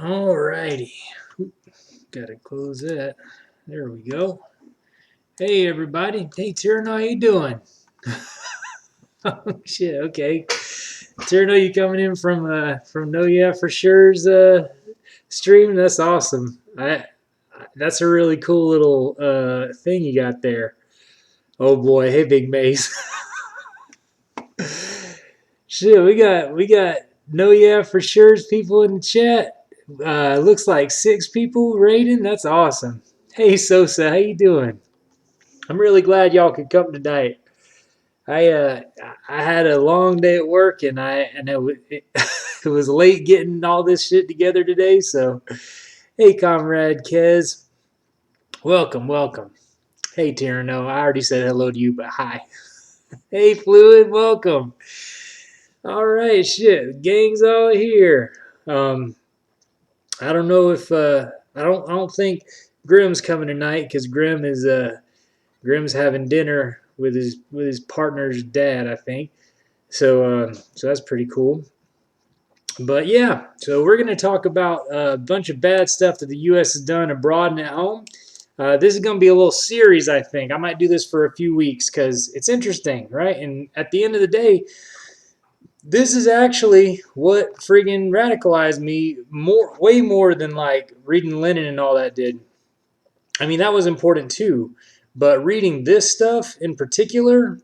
All righty. Gotta close that. There we go. Hey everybody. Hey Tierno, how you doing? Oh shit, okay. Tierno, you coming in from No Yeah for Sure's stream? That's awesome. That's a really cool little thing you got there. Oh boy, hey Big Mace. Shit, we got No Yeah for Sure's people in the chat. Looks like 6 people rating. That's awesome. Hey Sosa, how you doing? I'm really glad y'all could come tonight. I uh I had a long day at work it was late getting all this shit together today. So hey, comrade Kez, welcome, welcome. Hey Tierno, I already said hello to you, but hi. Hey Fluid, welcome. All right, shit, gang's all here. Um, I don't know if I don't think Grim's coming tonight because Grim's having dinner with his partner's dad, I think. So that's pretty cool. But yeah, so we're going to talk about a bunch of bad stuff that the U.S. has done abroad and at home. This is going to be a little series, I think. I might do this for a few weeks because it's interesting, right? And at the end of the day, this is actually what friggin' radicalized me way more than like reading Lenin and all that did. I mean, that was important too, but reading this stuff in particular,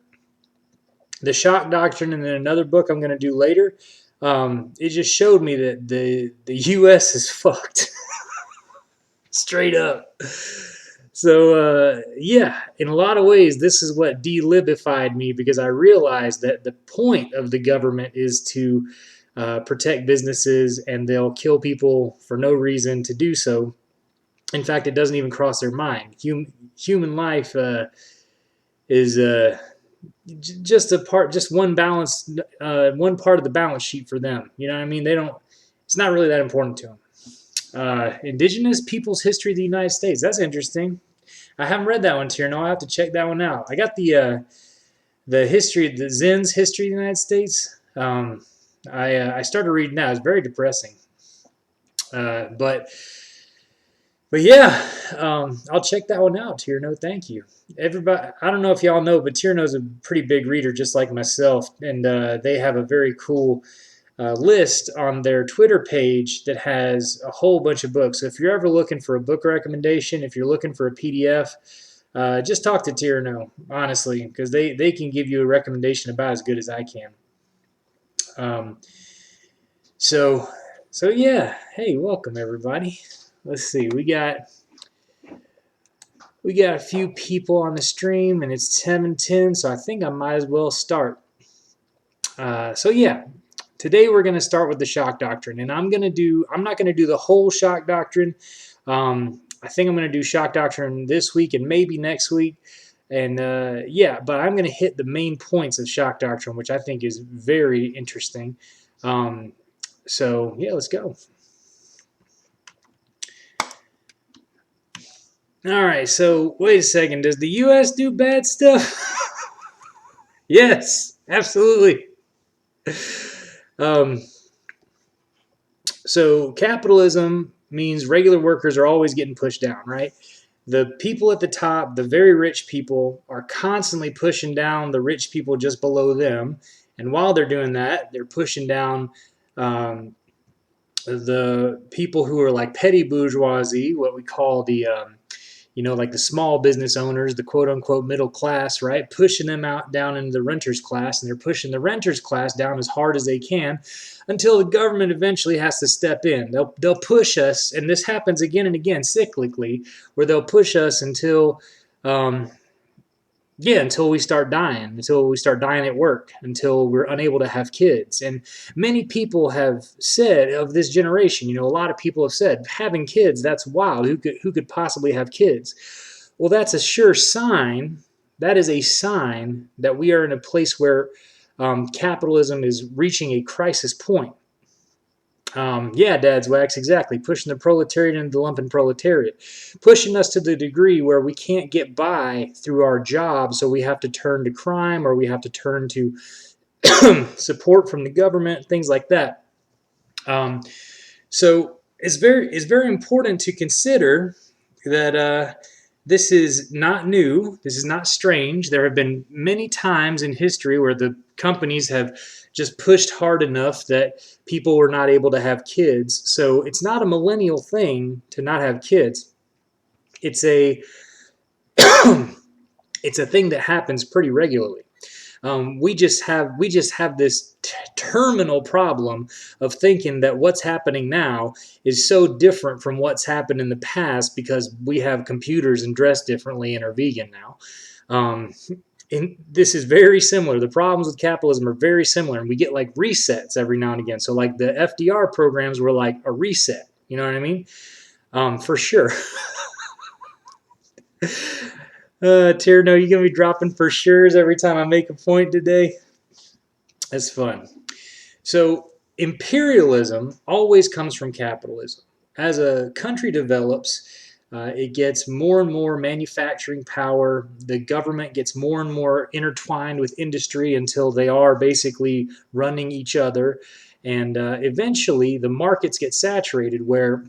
the shock doctrine, and then another book I'm going to do later. It just showed me that the U.S. is fucked, straight up. So yeah, in a lot of ways, this is what delibified me because I realized that the point of the government is to protect businesses, and they'll kill people for no reason to do so. In fact, it doesn't even cross their mind. Human life is just a part, just one part of the balance sheet for them. You know what I mean? They don't. It's not really that important to them. Indigenous Peoples History of the United States. That's interesting. I haven't read that one, Tierno. I'll have to check that one out. I got the history, the Zen's history of the United States. I started reading that. It was very depressing. But yeah, I'll check that one out, Tierno. Thank you. Everybody, I don't know if y'all know, but Tierno's a pretty big reader, just like myself, and they have a very cool list on their Twitter page that has a whole bunch of books. So if you're ever looking for a book recommendation, if you're looking for a PDF, just talk to Tierno, honestly, because they can give you a recommendation about as good as I can. Um, so yeah, hey, welcome everybody. Let's see, we got a few people on the stream, and it's 10:10, so I think I might as well start. So yeah, today we're going to start with the shock doctrine, and I'm not going to do the whole shock doctrine. I think I'm going to do shock doctrine this week and maybe next week. And yeah, but I'm going to hit the main points of shock doctrine, which I think is very interesting. So yeah, let's go. All right, so wait a second. Does the U.S. do bad stuff? Yes, absolutely. Um, so capitalism means regular workers are always getting pushed down, right? The people at the top, the very rich people, are constantly pushing down the rich people just below them. And while they're doing that, they're pushing down the people who are like petty bourgeoisie, what we call like the small business owners, the quote unquote middle class, right? Pushing them out down into the renters class, and they're pushing the renters class down as hard as they can until the government eventually has to step in. They'll push us, and this happens again and again cyclically, where they'll push us um, until we start dying, at work, until we're unable to have kids. And many people have said of this generation, a lot of people have said, having kids, that's wild. Who could possibly have kids? Well, that's a sure sign. That is a sign that we are in a place where capitalism is reaching a crisis point. Yeah, Dad's wax, exactly. Pushing the proletariat into the lumpen proletariat. Pushing us to the degree where we can't get by through our job, so we have to turn to crime, or we have to turn to support from the government, things like that. So it's very important to consider that this is not new. This is not strange. There have been many times in history where the companies have just pushed hard enough that people were not able to have kids. So it's not a millennial thing to not have kids. It's a it's a thing that happens pretty regularly. We just have this terminal problem of thinking that what's happening now is so different from what's happened in the past because we have computers and dress differently and are vegan now. Um, and this is very similar. The problems with capitalism are very similar, and we get like resets every now and again. So like the FDR programs were like a reset. You know what I mean? For sure. Tierno, you gonna be dropping for sure's every time I make a point today? That's fun. So imperialism always comes from capitalism. As a country develops, it gets more and more manufacturing power. The government gets more and more intertwined with industry until they are basically running each other. And eventually, the markets get saturated where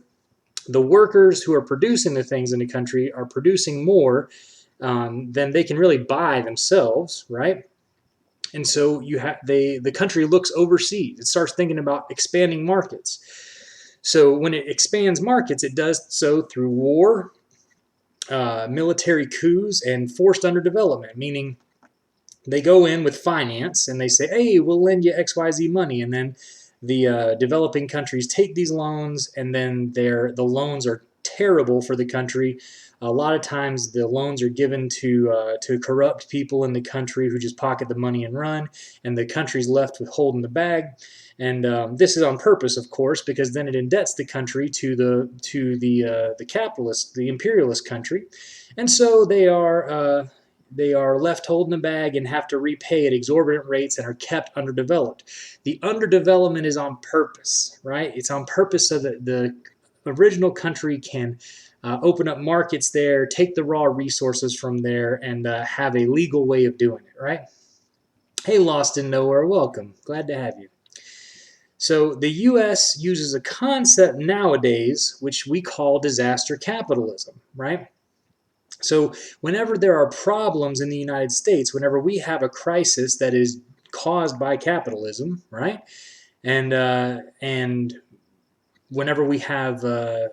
the workers who are producing the things in the country are producing more than they can really buy themselves, right? And so the country looks overseas. It starts thinking about expanding markets. So when it expands markets, it does so through war, military coups, and forced underdevelopment, meaning they go in with finance and they say, hey, we'll lend you XYZ money. And then the developing countries take these loans, and then the loans are terrible for the country. A lot of times the loans are given to corrupt people in the country who just pocket the money and run, and the country's left with holding the bag. And this is on purpose, of course, because then it indebts the country to the capitalist, the imperialist country, and so they are left holding the bag and have to repay at exorbitant rates and are kept underdeveloped. The underdevelopment is on purpose, right? It's on purpose so that the original country can open up markets there, take the raw resources from there, and have a legal way of doing it, right? Hey, Lost in Nowhere, welcome. Glad to have you. So the U.S. uses a concept nowadays which we call disaster capitalism, right? So whenever there are problems in the United States, whenever we have a crisis that is caused by capitalism, right? And whenever we have a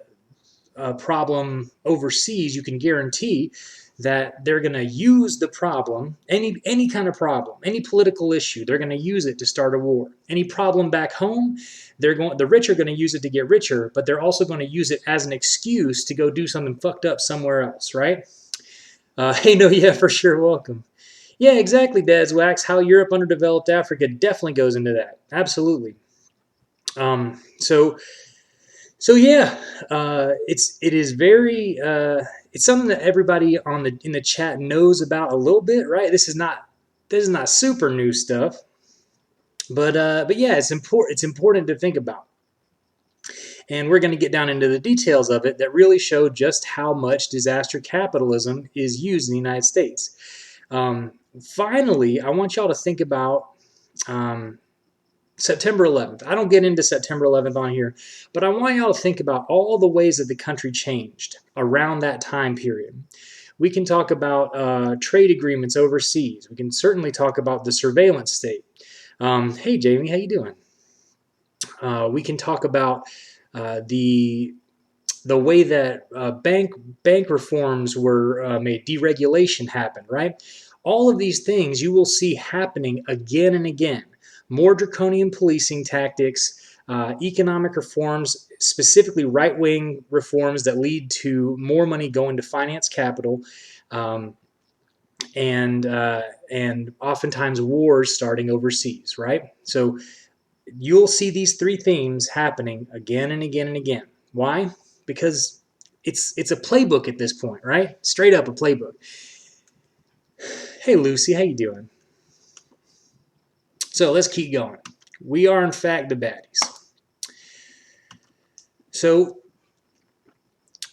problem overseas, you can guarantee that they're going to use the problem, any kind of problem, any political issue, they're going to use it to start a war. Any problem back home, the rich are going to use it to get richer, but they're also going to use it as an excuse to go do something fucked up somewhere else, right? Hey, no, yeah, for sure, welcome. Yeah, exactly, Dad's Wax. How Europe underdeveloped Africa definitely goes into that. Absolutely. Um, so so yeah, it is very it's something that everybody in the chat knows about a little bit, right? This is not super new stuff, but yeah, it's important to think about, and we're going to get down into the details of it that really show just how much disaster capitalism is used in the United States. Finally, I want y'all to think about um, September 11th. I don't get into September 11th on here, but I want y'all to think about all the ways that the country changed around that time period. We can talk about trade agreements overseas. We can certainly talk about the surveillance state. Hey, Jamie, how you doing? We can talk about the way that bank reforms were made, deregulation happened, right? All of these things you will see happening again and again. More draconian policing tactics, economic reforms, specifically right-wing reforms that lead to more money going to finance capital, um, and oftentimes wars starting overseas, right? So you'll see these three themes happening again and again and again. Why? Because it's a playbook at this point, right? Straight up a playbook. Hey Lucy, how you doing? So let's keep going. We are in fact the baddies. So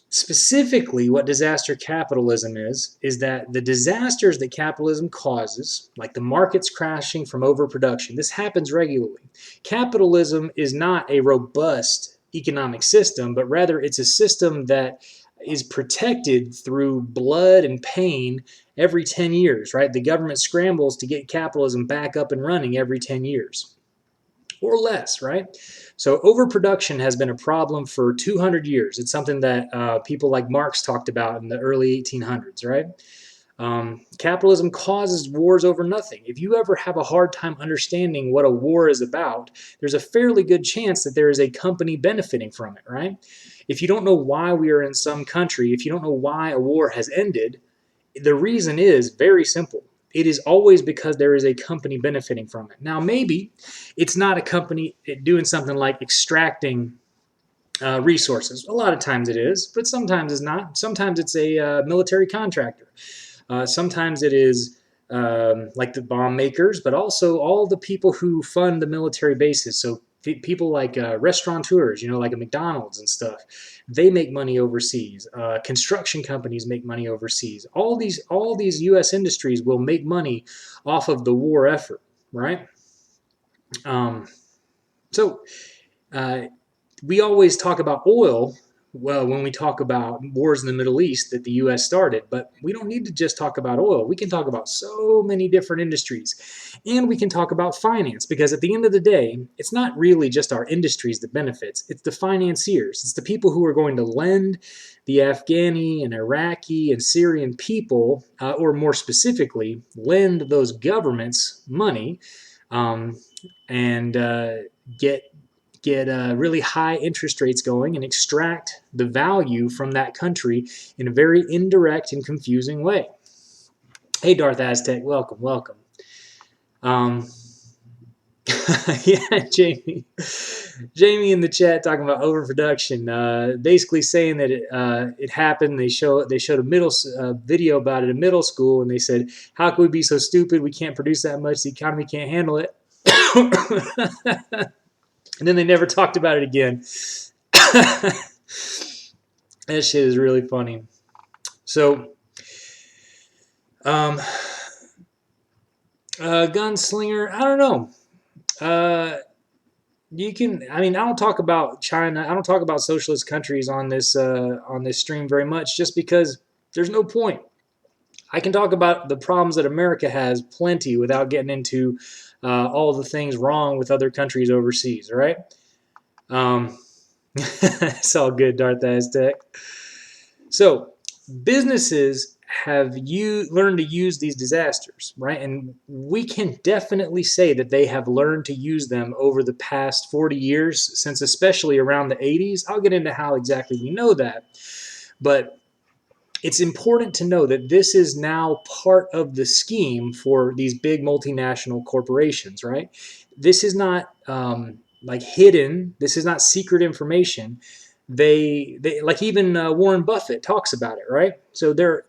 specifically what disaster capitalism is that the disasters that capitalism causes, like the markets crashing from overproduction, this happens regularly. Capitalism is not a robust economic system, but rather it's a system that is protected through blood and pain every 10 years, right? The government scrambles to get capitalism back up and running every 10 years or less, right? So overproduction has been a problem for 200 years. It's something that people like Marx talked about in the early 1800s, right? Capitalism causes wars over nothing. If you ever have a hard time understanding what a war is about, there's a fairly good chance that there is a company benefiting from it, right? If you don't know why we are in some country, if you don't know why a war has ended, the reason is very simple. It is always because there is a company benefiting from it. Now, maybe it's not a company doing something like extracting resources. A lot of times it is, but sometimes it's not. Sometimes it's a military contractor. Sometimes it is like the bomb makers, but also all the people who fund the military bases. So people like restaurateurs, like a McDonald's and stuff, they make money overseas. Construction companies make money overseas. All these U.S. industries will make money off of the war effort, right? So we always talk about oil. Well, when we talk about wars in the Middle East that the U.S. started, but we don't need to just talk about oil. We can talk about so many different industries, and we can talk about finance, because at the end of the day, it's not really just our industries that benefits. It's the financiers. It's the people who are going to lend the Afghani and Iraqi and Syrian people, or more specifically, lend those governments money and get really high interest rates going and extract the value from that country in a very indirect and confusing way. Hey, Darth Aztec, welcome, welcome. Yeah, Jamie in the chat talking about overproduction, basically saying that it happened. They showed a video about it in middle school, and they said, how could we be so stupid? We can't produce that much. The economy can't handle it. And then they never talked about it again. That shit is really funny. So, gunslinger, I don't know. I don't talk about China. I don't talk about socialist countries on this stream very much, just because there's no point. I can talk about the problems that America has plenty without getting into all the things wrong with other countries overseas, right? It's all good, Darth Aztec. So businesses have learned to use these disasters, right? And we can definitely say that they have learned to use them over the past 40 years, since especially around the 80s. I'll get into how exactly we know that. But it's important to know that this is now part of the scheme for these big multinational corporations, right? This is not like hidden. This is not secret information. They like even Warren Buffett talks about it, right? So there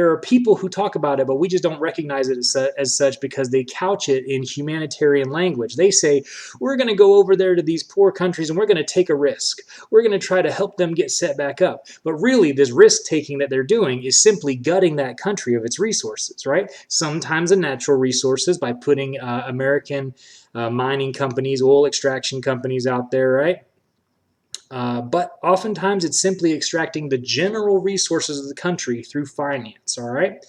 are people who talk about it, but we just don't recognize it as such because they couch it in humanitarian language. They say, we're going to go over there to these poor countries and we're going to take a risk. We're going to try to help them get set back up. But really, this risk taking that they're doing is simply gutting that country of its resources, right? Sometimes the natural resources by putting American mining companies, oil extraction companies out there, right? But oftentimes it's simply extracting the general resources of the country through finance, all right?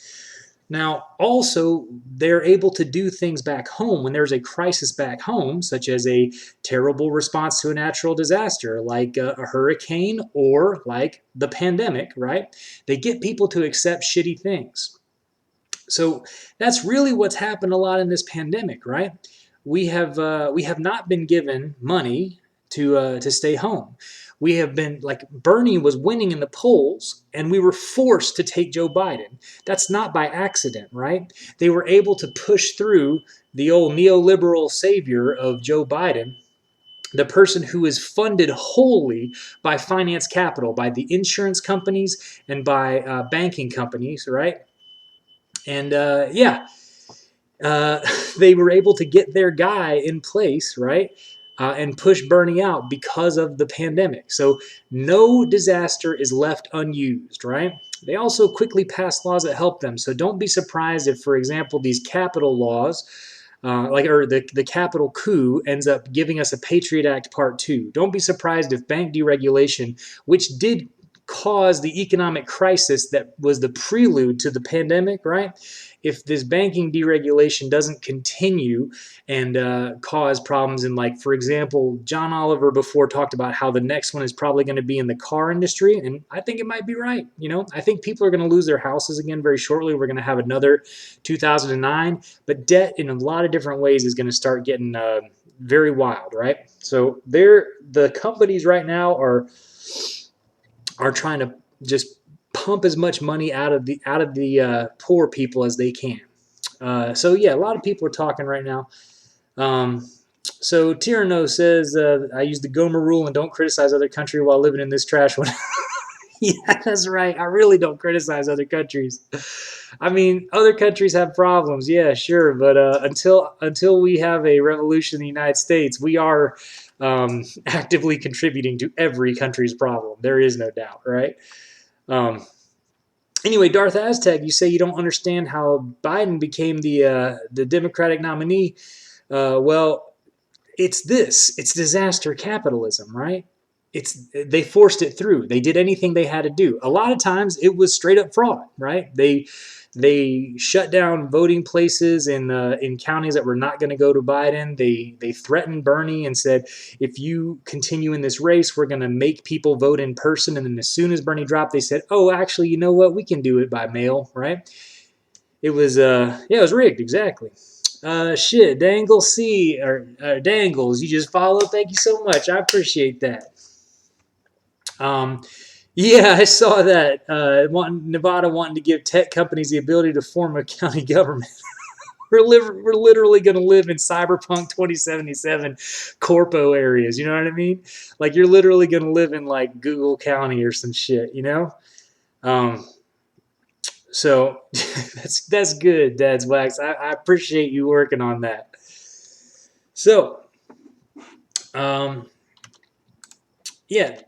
Now, also, they're able to do things back home when there's a crisis back home, such as a terrible response to a natural disaster like a hurricane or like the pandemic, right? They get people to accept shitty things. So that's really what's happened a lot in this pandemic, right? We have not been given money to stay home. We have been, like, Bernie was winning in the polls and we were forced to take Joe Biden. That's not by accident, right? They were able to push through the old neoliberal savior of Joe Biden, the person who is funded wholly by finance capital, by the insurance companies and by banking companies, right? And they were able to get their guy in place, right? And push Bernie out because of the pandemic. So no disaster is left unused, right? They also quickly passed laws that help them. So don't be surprised if, for example, these capital laws or the capital coup ends up giving us a Patriot Act Part 2. Don't be surprised if bank deregulation, which did cause the economic crisis that was the prelude to the pandemic, right? If this banking deregulation doesn't continue and cause problems in, like, for example, John Oliver before talked about how the next one is probably going to be in the car industry, and I think it might be right. I think people are going to lose their houses again very shortly. We're going to have another 2009, but debt in a lot of different ways is going to start getting very wild, right? So the companies right now are trying to just pump as much money out of the poor people as they can. So yeah, a lot of people are talking right now. So Tyranno says, I use the Gomer rule and don't criticize other country while living in this trash one. Yeah, that's right. I really don't criticize other countries. I mean, other countries have problems, yeah, sure, but until we have a revolution in the United States, we are actively contributing to every country's problem. There is no doubt, right? Anyway, Darth Aztec, you say you don't understand how Biden became the Democratic nominee. Well, it's disaster capitalism, right? They forced it through. They did anything they had to do. A lot of times it was straight up fraud, right? They shut down voting places in counties that were not going to go to Biden. They threatened Bernie and said, if you continue in this race, we're going to make people vote in person. And then as soon as Bernie dropped, they said, oh, actually, you know what? We can do it by mail, right? It was it was rigged, exactly. Shit, Dangle C or Dangles, you just followed. Thank you so much. I appreciate that. Yeah, I saw that. Nevada wanting to give tech companies the ability to form a county government. We're literally going to live in Cyberpunk 2077 corpo areas. You know what I mean? Like, you're literally going to live in, like, Google County or some shit, So that's good, Dad's Wax. I appreciate you working on that. So, yeah,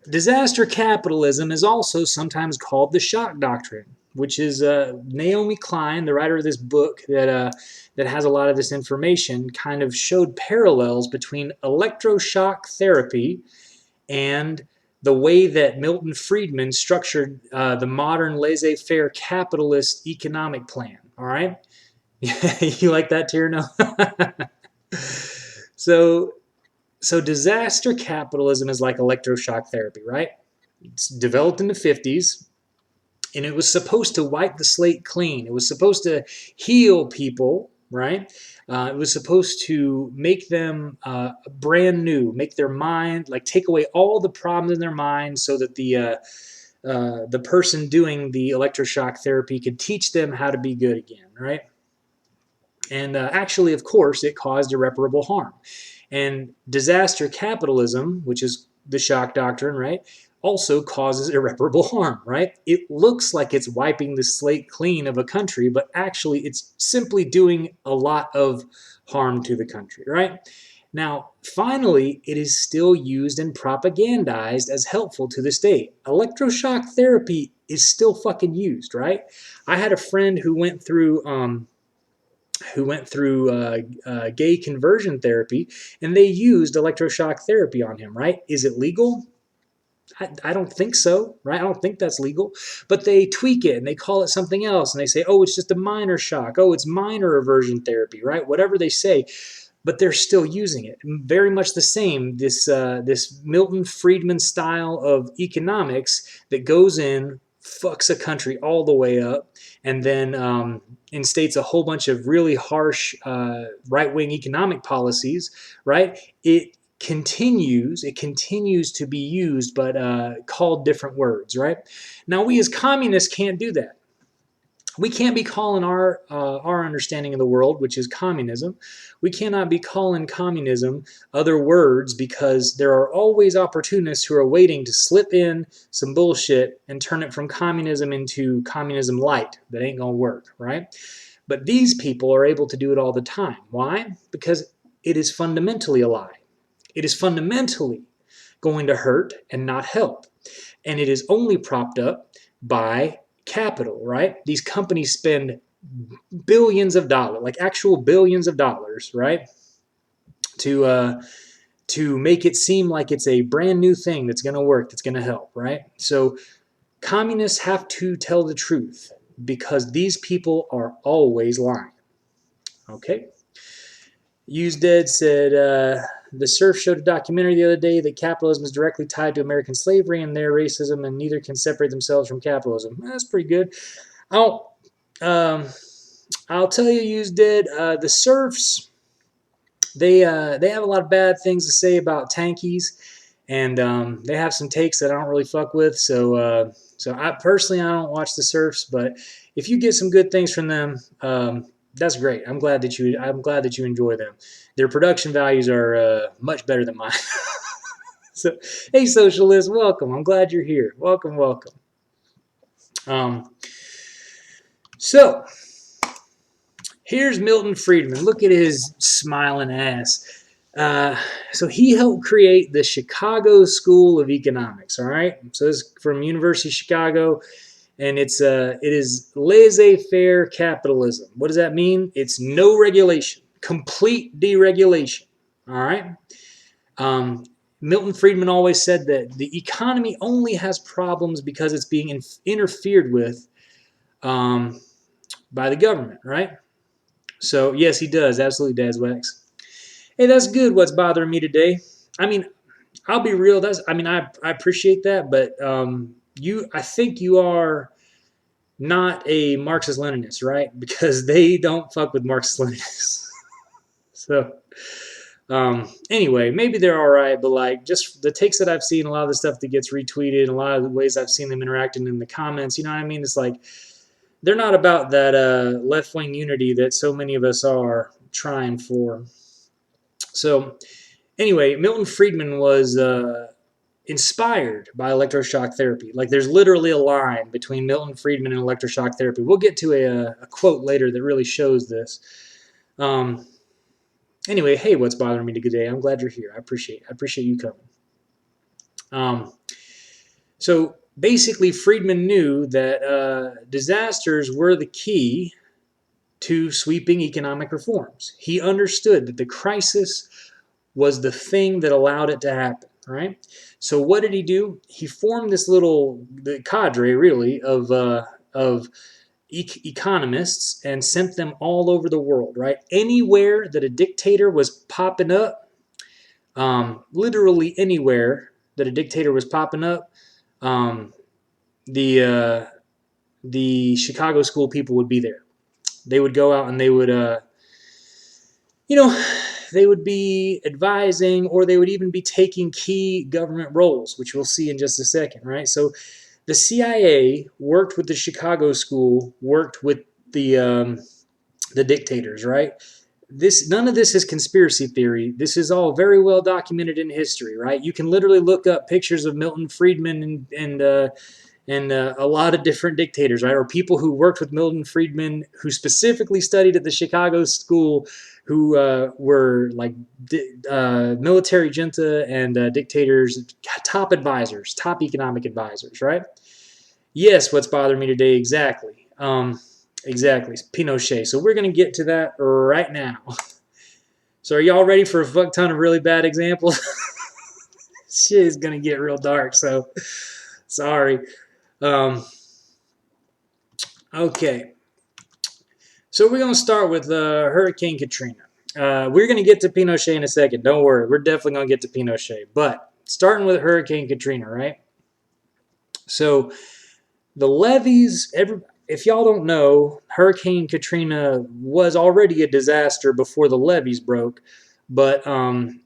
disaster capitalism is also sometimes called the shock doctrine, which is Naomi Klein, the writer of this book that has a lot of this information, kind of showed parallels between electroshock therapy and the way that Milton Friedman structured the modern laissez-faire capitalist economic plan. All right? You like that, Tierno? So disaster capitalism is like electroshock therapy, right? It's developed in the 50s, and it was supposed to wipe the slate clean. It was supposed to heal people, right? It was supposed to make them brand new, make their mind, like, take away all the problems in their mind so that the person doing the electroshock therapy could teach them how to be good again, right? And actually, of course, it caused irreparable harm. And disaster capitalism, which is the shock doctrine, right, also causes irreparable harm, right? It looks like it's wiping the slate clean of a country, but actually it's simply doing a lot of harm to the country, right? Now, finally, it is still used and propagandized as helpful to the state. Electroshock therapy is still fucking used, right? I had a friend who went through gay conversion therapy, and they used electroshock therapy on him, right? Is it legal? I don't think so, right? I don't think that's legal. But they tweak it and they call it something else, and they say, oh, it's just a minor shock. Oh, it's minor aversion therapy, right? Whatever they say, but they're still using it. Very much the same, this Milton Friedman style of economics that goes in, fucks a country all the way up, and then instates a whole bunch of really harsh right-wing economic policies, right? It continues to be used, but called different words, right? Now, we as communists can't do that. We can't be calling our understanding of the world, which is communism. We cannot be calling communism other words, because there are always opportunists who are waiting to slip in some bullshit and turn it from communism into communism light. That ain't gonna work, right? But these people are able to do it all the time. Why? Because it is fundamentally a lie. It is fundamentally going to hurt and not help. And it is only propped up by capital, right? These companies spend billions of dollars, like actual billions of dollars, right? To make it seem like it's a brand new thing that's going to work, that's going to help, right? So communists have to tell the truth because these people are always lying. Okay. Used Dead said, the Surf showed a documentary the other day that capitalism is directly tied to American slavery and their racism, and neither can separate themselves from capitalism. That's pretty good. I'll, um, I'll tell you, Used Dead, the Surfs, they have a lot of bad things to say about tankies, and they have some takes that I don't really fuck with. So I personally I don't watch the Surfs, but if you get some good things from them, that's great. I'm glad that you enjoy them. Their production values are much better than mine. So hey, socialist, welcome. I'm glad you're here. Welcome, welcome. Um, so here's Milton Friedman. Look at his smiling ass. So he helped create the Chicago School of Economics. All right, so this is from University of Chicago, and it is laissez-faire capitalism. What does that mean? It's no regulation, complete deregulation. All right. Um, Milton Friedman always said that the economy only has problems because it's being interfered with by the government, right? So yes, he does, absolutely, Dazwax. Hey, that's good. What's bothering me today? I mean, I'll be real. I appreciate that, but I think you are not a Marxist Leninist, right? Because they don't fuck with Marxist Leninists. So, anyway, maybe they're all right, but like just the takes that I've seen, a lot of the stuff that gets retweeted, a lot of the ways I've seen them interacting in the comments, you know what I mean? It's like they're not about that left wing unity that so many of us are trying for. So, anyway, Milton Friedman was inspired by electroshock therapy. Like, there's literally a line between Milton Friedman and electroshock therapy. We'll get to a quote later that really shows this. Anyway, hey, what's bothering me today? I'm glad you're here. I appreciate you coming. So basically, Friedman knew that disasters were the key to sweeping economic reforms. He understood that the crisis was the thing that allowed it to happen, right? So what did he do? He formed this little cadre, really, of economists and sent them all over the world, right? Anywhere that a dictator was popping up, literally anywhere that a dictator was popping up, um, the Chicago school people would be there. They would go out and they would, you know, they would be advising, or they would even be taking key government roles, which we'll see in just a second, right? So the CIA worked with the Chicago school, worked with the dictators, right? None of this is conspiracy theory. This is all very well documented in history, right? You can literally look up pictures of Milton Friedman and a lot of different dictators, right? Or people who worked with Milton Friedman, who specifically studied at the Chicago school, who were like military junta and dictators, top advisors, top economic advisors, right? Yes, what's bothering me today, exactly. Exactly, Pinochet. So we're going to get to that right now. So are y'all ready for a fuck ton of really bad examples? Shit is going to get real dark, so sorry. Okay. So we're going to start with Hurricane Katrina. We're going to get to Pinochet in a second. Don't worry. We're definitely going to get to Pinochet. But starting with Hurricane Katrina, right? So the levees, if y'all don't know, Hurricane Katrina was already a disaster before the levees broke. But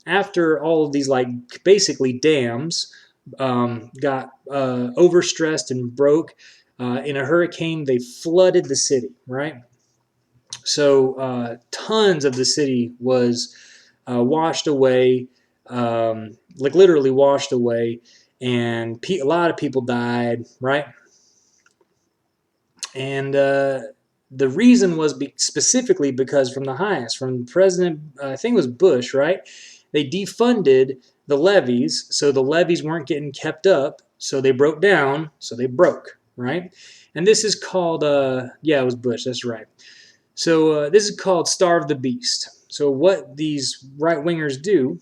after all of these, like, basically dams got overstressed and broke in a hurricane, they flooded the city, right? So tons of the city was washed away, like literally washed away, and a lot of people died, right? And the reason was specifically because from President, I think it was Bush, right? They defunded the levees, so the levees weren't getting kept up, so they broke down, so they broke, right? And this is called, yeah, it was Bush, that's right. So this is called Starve the Beast. So what these right-wingers do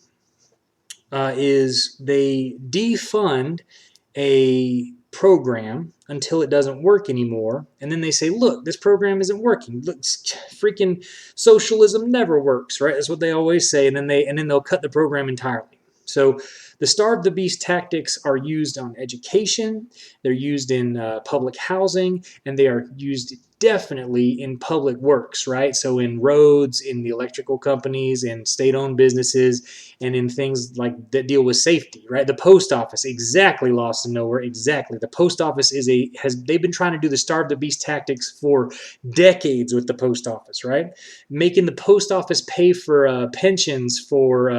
is they defund a program until it doesn't work anymore, and then they say, look, this program isn't working. Look, freaking socialism never works, right? That's what they always say, and then they'll cut the program entirely. So the starve the beast tactics are used on education, they're used in public housing, and they are used definitely in public works, right? So in roads, in the electrical companies, in state-owned businesses, and in things like that deal with safety, right? The post office, exactly, lost in nowhere, exactly. The post office they've been trying to do the starve the beast tactics for decades with the post office, right? Making the post office pay for pensions for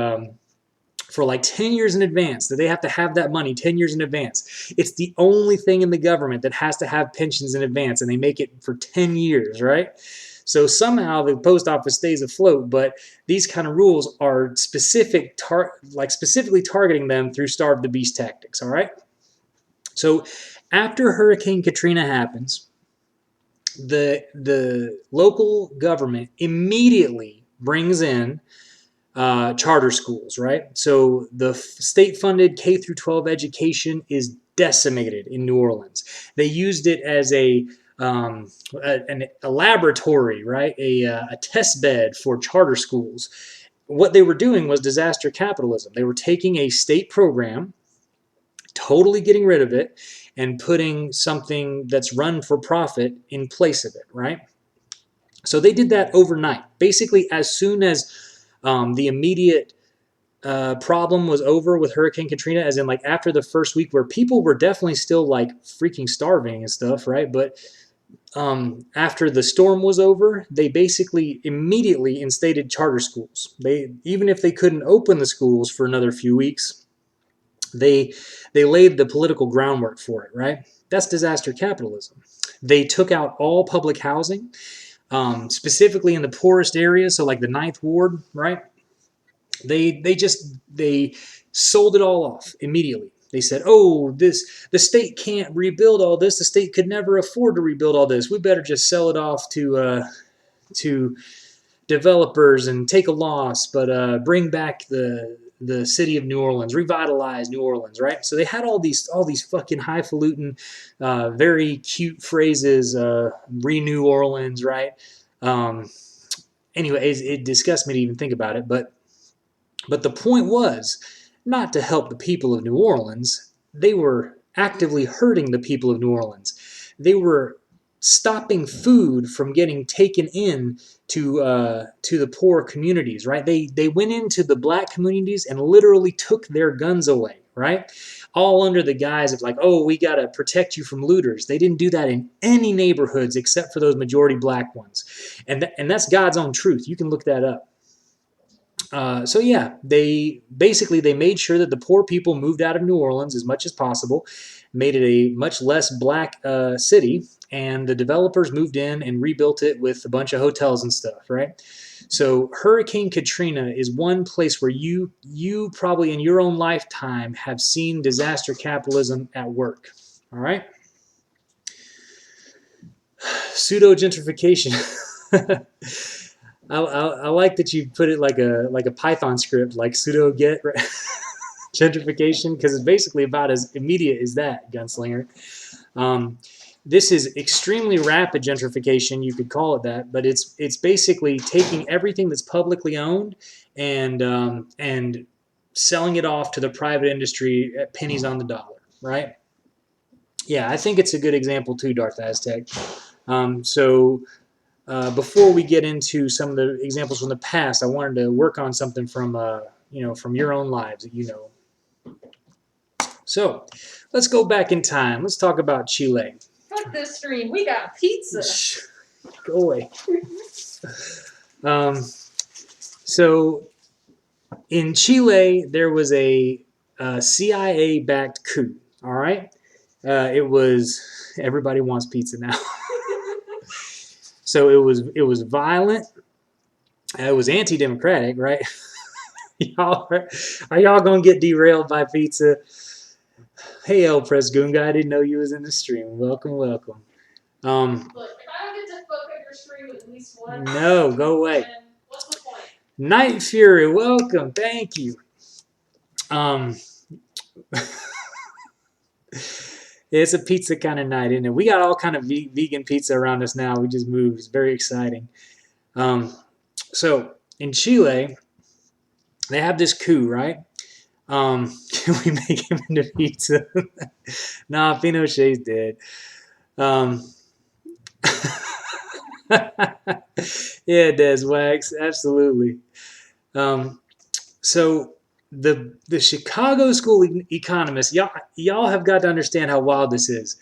like 10 years in advance, that they have to have that money 10 years in advance. It's the only thing in the government that has to have pensions in advance, and they make it for 10 years, right? So somehow the post office stays afloat, but these kind of rules are specifically targeting them through starve the beast tactics, all right? So after Hurricane Katrina happens, the local government immediately brings in charter schools, right? So the state-funded K through 12 education is decimated in New Orleans. They used it as a laboratory, right? A test bed for charter schools. What they were doing was disaster capitalism. They were taking a state program, totally getting rid of it, and putting something that's run for profit in place of it, right? So they did that overnight. Basically, as soon as the immediate problem was over with Hurricane Katrina, as in like after the first week, where people were definitely still like freaking starving and stuff, right? But after the storm was over, they basically immediately instated charter schools. Even if they couldn't open the schools for another few weeks, they laid the political groundwork for it, right? That's disaster capitalism. They took out all public housing, specifically in the poorest areas, so like the Ninth Ward, right? They sold it all off immediately. They said, "Oh, the state can't rebuild all this. The state could never afford to rebuild all this. We better just sell it off to developers and take a loss, but bring back the city of New Orleans, revitalize New Orleans, right?" So they had all these fucking highfalutin, very cute phrases, "Renew Orleans," right? Anyways, it disgusts me to even think about it, but the point was not to help the people of New Orleans. They were actively hurting the people of New Orleans. They were stopping food from getting taken in to the poor communities, right? They went into the black communities and literally took their guns away, right? All under the guise of like, oh, we got to protect you from looters. They didn't do that in any neighborhoods except for those majority black ones. And that's God's own truth. You can look that up. So yeah, they made sure that the poor people moved out of New Orleans as much as possible, made it a much less black city, and the developers moved in and rebuilt it with a bunch of hotels and stuff, right? So Hurricane Katrina is one place where you probably in your own lifetime have seen disaster capitalism at work. All right, pseudo gentrification. I like that you put it like a Python script, like sudo get gentrification, because it's basically about as immediate as that, gunslinger. This is extremely rapid gentrification, you could call it that, but it's basically taking everything that's publicly owned and selling it off to the private industry at pennies on the dollar, right? Yeah, I think it's a good example too, Darth Aztec. Before we get into some of the examples from the past, I wanted to work on something from from your own lives that you know. So let's go back in time. Let's talk about Chile. Fuck this stream. We got pizza. Go away. So in Chile, there was a CIA-backed coup. All right, it was everybody wants pizza now. So it was violent. It was anti-democratic, right? Are y'all gonna get derailed by pizza? Hey, El Press Goon Guy, I didn't know you was in the stream. Welcome, welcome. Look, if I don't get to fuck up your stream at least once, No, go away. then what's the point? Night Fury, welcome. Thank you. It's a pizza kind of night, isn't it? We got all kind of vegan pizza around us now. We just moved. It's very exciting. So in Chile, they have this coup, right? Can we make him into pizza? Nah, Pinochet's dead. Yeah, Des Wax, absolutely. So the Chicago School economists, y'all have got to understand how wild this is.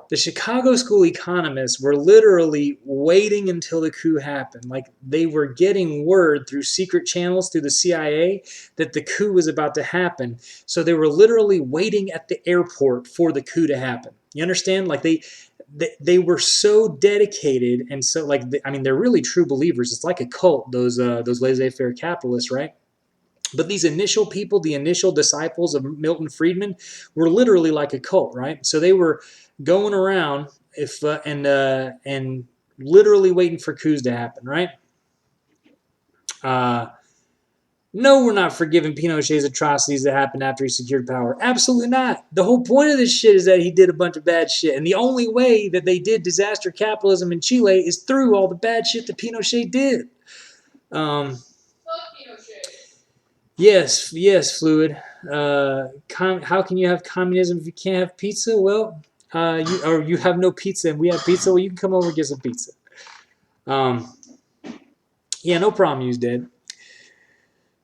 The Chicago School economists were literally waiting until the coup happened. Like they were getting word through secret channels through the CIA that the coup was about to happen. So they were literally waiting at the airport for the coup to happen. You understand? Like they were so dedicated and so like they're really true believers. It's like a cult. Those laissez-faire capitalists, right? But these initial people, the initial disciples of Milton Friedman, were literally like a cult, right? So they were going around and literally waiting for coups to happen, right? No, we're not forgiving Pinochet's atrocities that happened after he secured power. Absolutely not. The whole point of this shit is that he did a bunch of bad shit. And the only way that they did disaster capitalism in Chile is through all the bad shit that Pinochet did. Fuck Pinochet. Yes, Fluid. How can you have communism if you can't have pizza? Well, you have no pizza and we have pizza. Well, you can come over and get some pizza. Yeah, no problem. You's dead.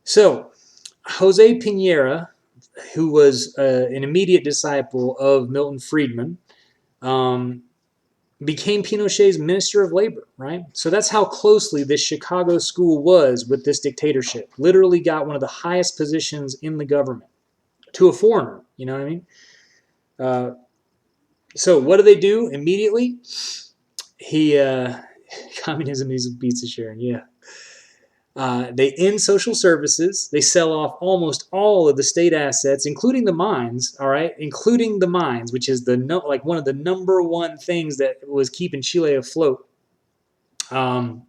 So, Jose Piñera, who was an immediate disciple of Milton Friedman, became Pinochet's Minister of Labor, right? So that's how closely this Chicago school was with this dictatorship. Literally got one of the highest positions in the government to a foreigner, you know what I mean? So what do they do immediately? Communism is pizza sharing, yeah. They end social services. They sell off almost all of the state assets, including the mines. All right, including the mines, which is one of the number one things that was keeping Chile afloat. Cool.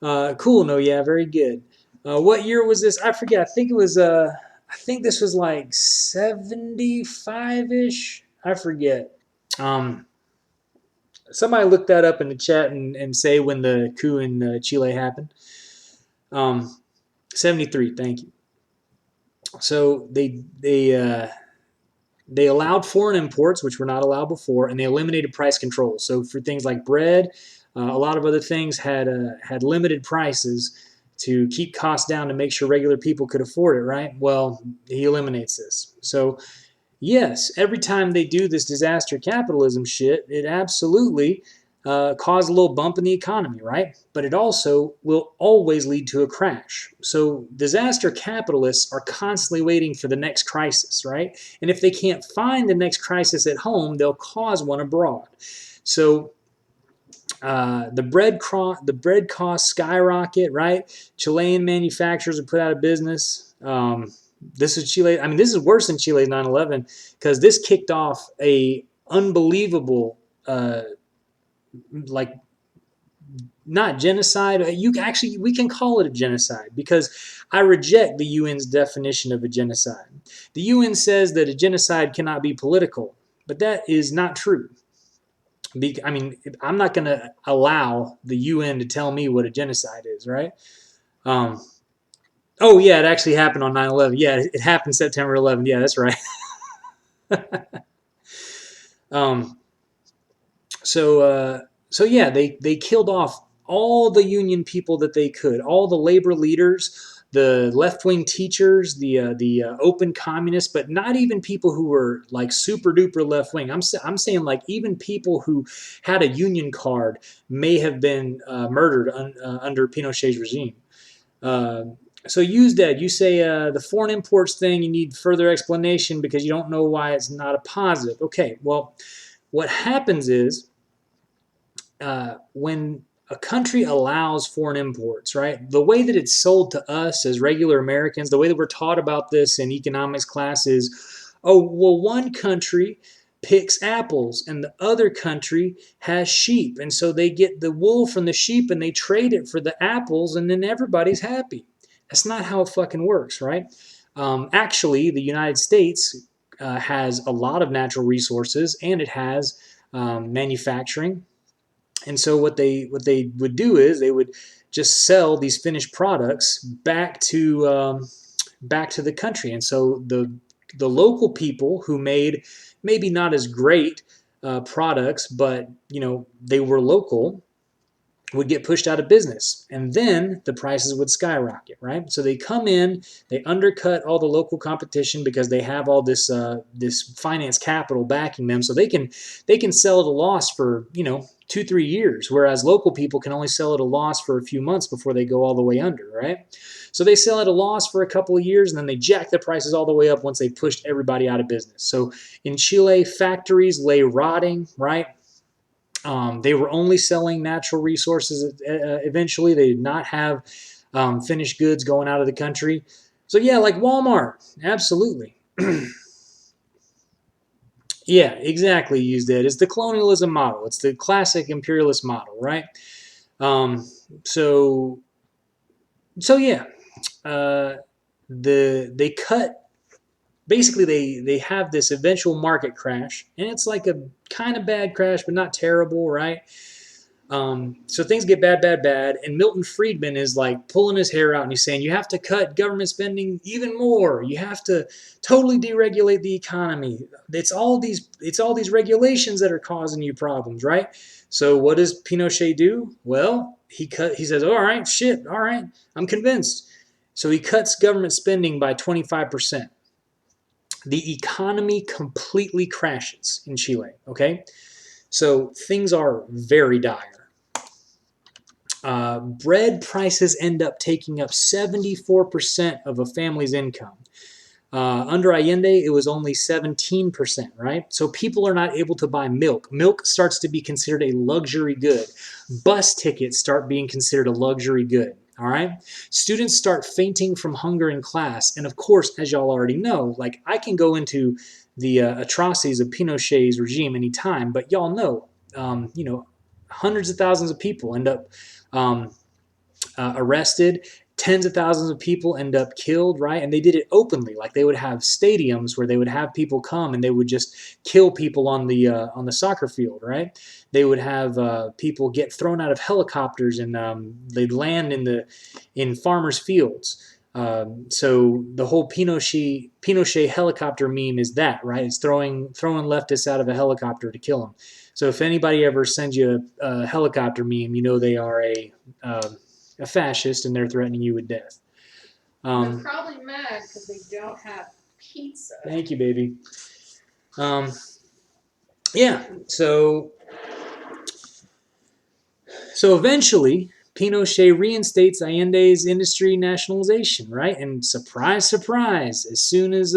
No, yeah, very good. What year was this? I forget. I think it was. I think this was like 75-ish. I forget. Somebody look that up in the chat and say when the coup in Chile happened. 73. Thank you. So they allowed foreign imports, which were not allowed before, and they eliminated price controls. So for things like bread, a lot of other things had limited prices to keep costs down to make sure regular people could afford it. Right? Well, he eliminates this. So yes, every time they do this disaster capitalism shit, it absolutely cause a little bump in the economy, right? But it also will always lead to a crash. So disaster capitalists are constantly waiting for the next crisis, right? And if they can't find the next crisis at home, they'll cause one abroad. So the bread costs skyrocket, right? Chilean manufacturers are put out of business. This is Chile. I mean, this is worse than Chile's 9/11 because this kicked off a unbelievable like not genocide. We can call it a genocide because I reject the UN's definition of a genocide. The UN says that a genocide cannot be political, but that is not true. I mean, I'm not going to allow the UN to tell me what a genocide is, right? Oh yeah, it actually happened on 9/11. Yeah, it happened September 11th. Yeah, that's right. So yeah, they killed off all the union people that they could, all the labor leaders, the left-wing teachers, the open communists, but not even people who were like super duper left-wing. I'm saying like even people who had a union card may have been murdered under Pinochet's regime. So use that. You say the foreign imports thing, you need further explanation because you don't know why it's not a positive. Okay, well, what happens is when a country allows foreign imports, right? The way that it's sold to us as regular Americans, the way that we're taught about this in economics class is, oh, well, one country picks apples and the other country has sheep. And so they get the wool from the sheep and they trade it for the apples and then everybody's happy. That's not how it fucking works, right? Actually, the United States has a lot of natural resources and it has manufacturing. And so what they would do is they would just sell these finished products back to the country. And so the local people who made maybe not as great products, but they were local, would get pushed out of business, and then the prices would skyrocket, right? So they come in, they undercut all the local competition because they have all this finance capital backing them, so they can sell at a loss for 2-3 years, whereas local people can only sell at a loss for a few months before they go all the way under, right? So they sell at a loss for a couple of years, and then they jack the prices all the way up once they pushed everybody out of business. So in Chile, factories lay rotting, right? They were only selling natural resources eventually. They did not have finished goods going out of the country. So yeah, like Walmart, absolutely. Yeah, exactly, used it. It's the colonialism model. It's the classic imperialist model, right? So yeah, they cut. Basically, they have this eventual market crash, and it's like a kind of bad crash, but not terrible, right? So things get bad, and Milton Friedman is like pulling his hair out and he's saying, you have to cut government spending even more. You have to totally deregulate the economy. It's all these regulations that are causing you problems, right? So what does Pinochet do? Well, he says, all right, shit, all right, I'm convinced. So he cuts government spending by 25%. The economy completely crashes in Chile, okay? So things are very dire. Bread prices end up taking up 74% of a family's income. Under Allende, it was only 17%, right? So people are not able to buy milk. Milk starts to be considered a luxury good. Bus tickets start being considered a luxury good, all right? Students start fainting from hunger in class. And of course, as y'all already know, like I can go into the atrocities of Pinochet's regime anytime, but y'all know, hundreds of thousands of people end up arrested. Tens of thousands of people end up killed, right? And they did it openly. Like they would have stadiums where they would have people come and they would just kill people on the soccer field, right? They would have people get thrown out of helicopters and they'd land in farmers' fields. So the whole Pinochet helicopter meme is that, right? It's throwing leftists out of a helicopter to kill them. So if anybody ever sends you a helicopter meme, you know they are a fascist and they're threatening you with death. They're probably mad because they don't have pizza. Thank you, baby. Yeah, so eventually Pinochet reinstates Allende's industry nationalization, right? And surprise, surprise, as soon as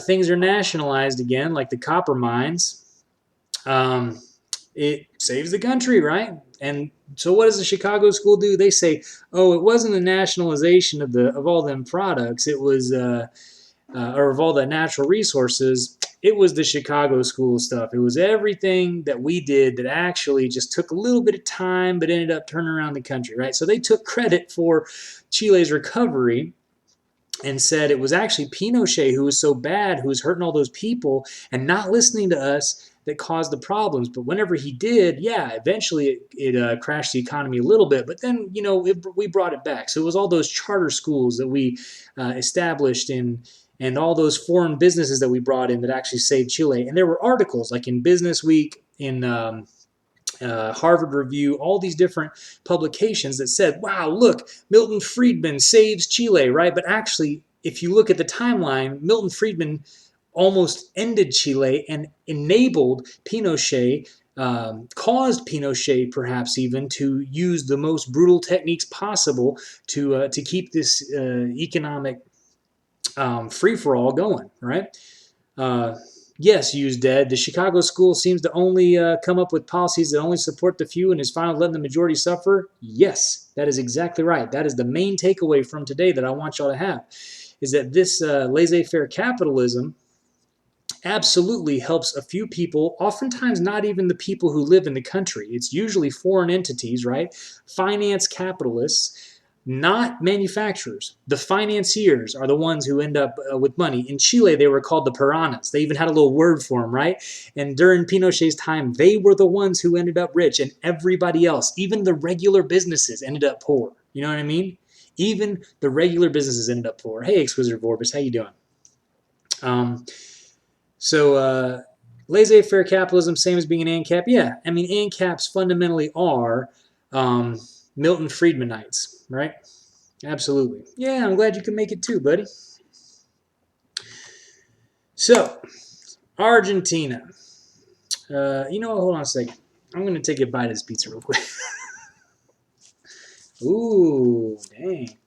things are nationalized again, like the copper mines, it saves the country, right? And so what does the Chicago School do? They say, oh, it wasn't the nationalization of all them products. It was, or of all the natural resources. It was the Chicago School stuff. It was everything that we did that actually just took a little bit of time, but ended up turning around the country, right? So they took credit for Chile's recovery and said it was actually Pinochet who was so bad, who was hurting all those people and not listening to us that caused the problems. But whenever he did, yeah, eventually it crashed the economy a little bit. But then, we brought it back. So it was all those charter schools that we established and all those foreign businesses that we brought in that actually saved Chile. And there were articles like in Business Week, in Harvard Review, all these different publications that said, wow, look, Milton Friedman saves Chile, right? But actually, if you look at the timeline, Milton Friedman almost ended Chile and enabled Pinochet, caused Pinochet perhaps even to use the most brutal techniques possible to keep this economic free-for-all going, right? Yes, use dead. The Chicago School seems to only come up with policies that only support the few and is fine with letting the majority suffer. Yes, that is exactly right. That is the main takeaway from today that I want y'all to have, is that this laissez-faire capitalism absolutely helps a few people, oftentimes not even the people who live in the country. It's usually foreign entities, right? Finance capitalists, not manufacturers. The financiers are the ones who end up with money. In Chile, they were called the piranhas. They even had a little word for them, right? And during Pinochet's time, they were the ones who ended up rich, and everybody else, even the regular businesses, ended up poor. You know what I mean? Even the regular businesses ended up poor. Hey, Exquisite Vorbis, how you doing? Um, so laissez-faire capitalism, same as being an ANCAP. Yeah, I mean ANCAPs fundamentally are um, Milton Friedmanites, right? Absolutely. Yeah, I'm glad you can make it too, buddy. So Argentina. You know what? Hold on a second. I'm gonna take a bite of this pizza real quick. Ooh, dang.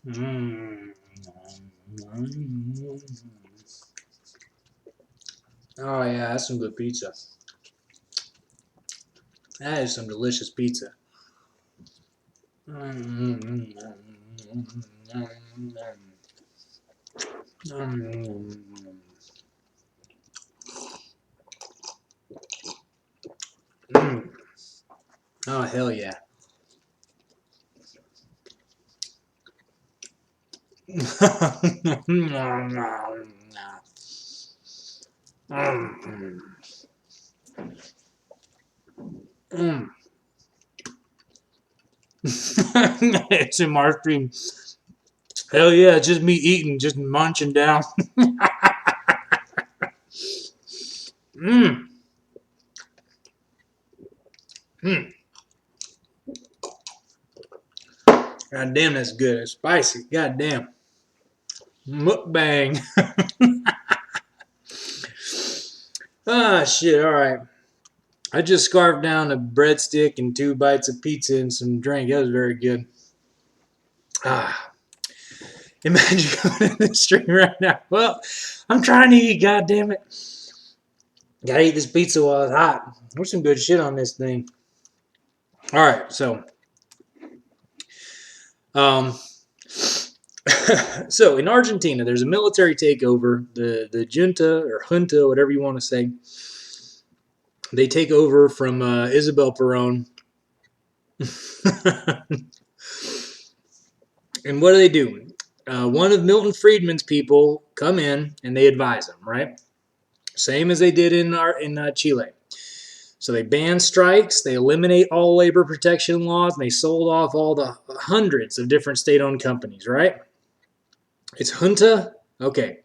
Mm. Oh yeah, that's some good pizza. That is some delicious pizza. Mm. Oh hell yeah. It's in my stream. Hell yeah, it's just me eating, just munching down. mm. Mm. God damn, that's good. It's spicy. God damn. Mukbang. Ah, shit. All right. I just scarfed down a breadstick and 2 bites of pizza and some drink. That was very good. Ah. Imagine going to the stream right now. Well, I'm trying to eat. God damn it. Gotta eat this pizza while it's hot. There's some good shit on this thing. All right. So, um, so in Argentina, there's a military takeover. The junta or junta, whatever you want to say, they take over from Isabel Perón. And what do? One of Milton Friedman's people come in and they advise them, right? Same as they did in Chile. So they ban strikes, they eliminate all labor protection laws, and they sold off all the hundreds of different state-owned companies, right? It's junta? Okay.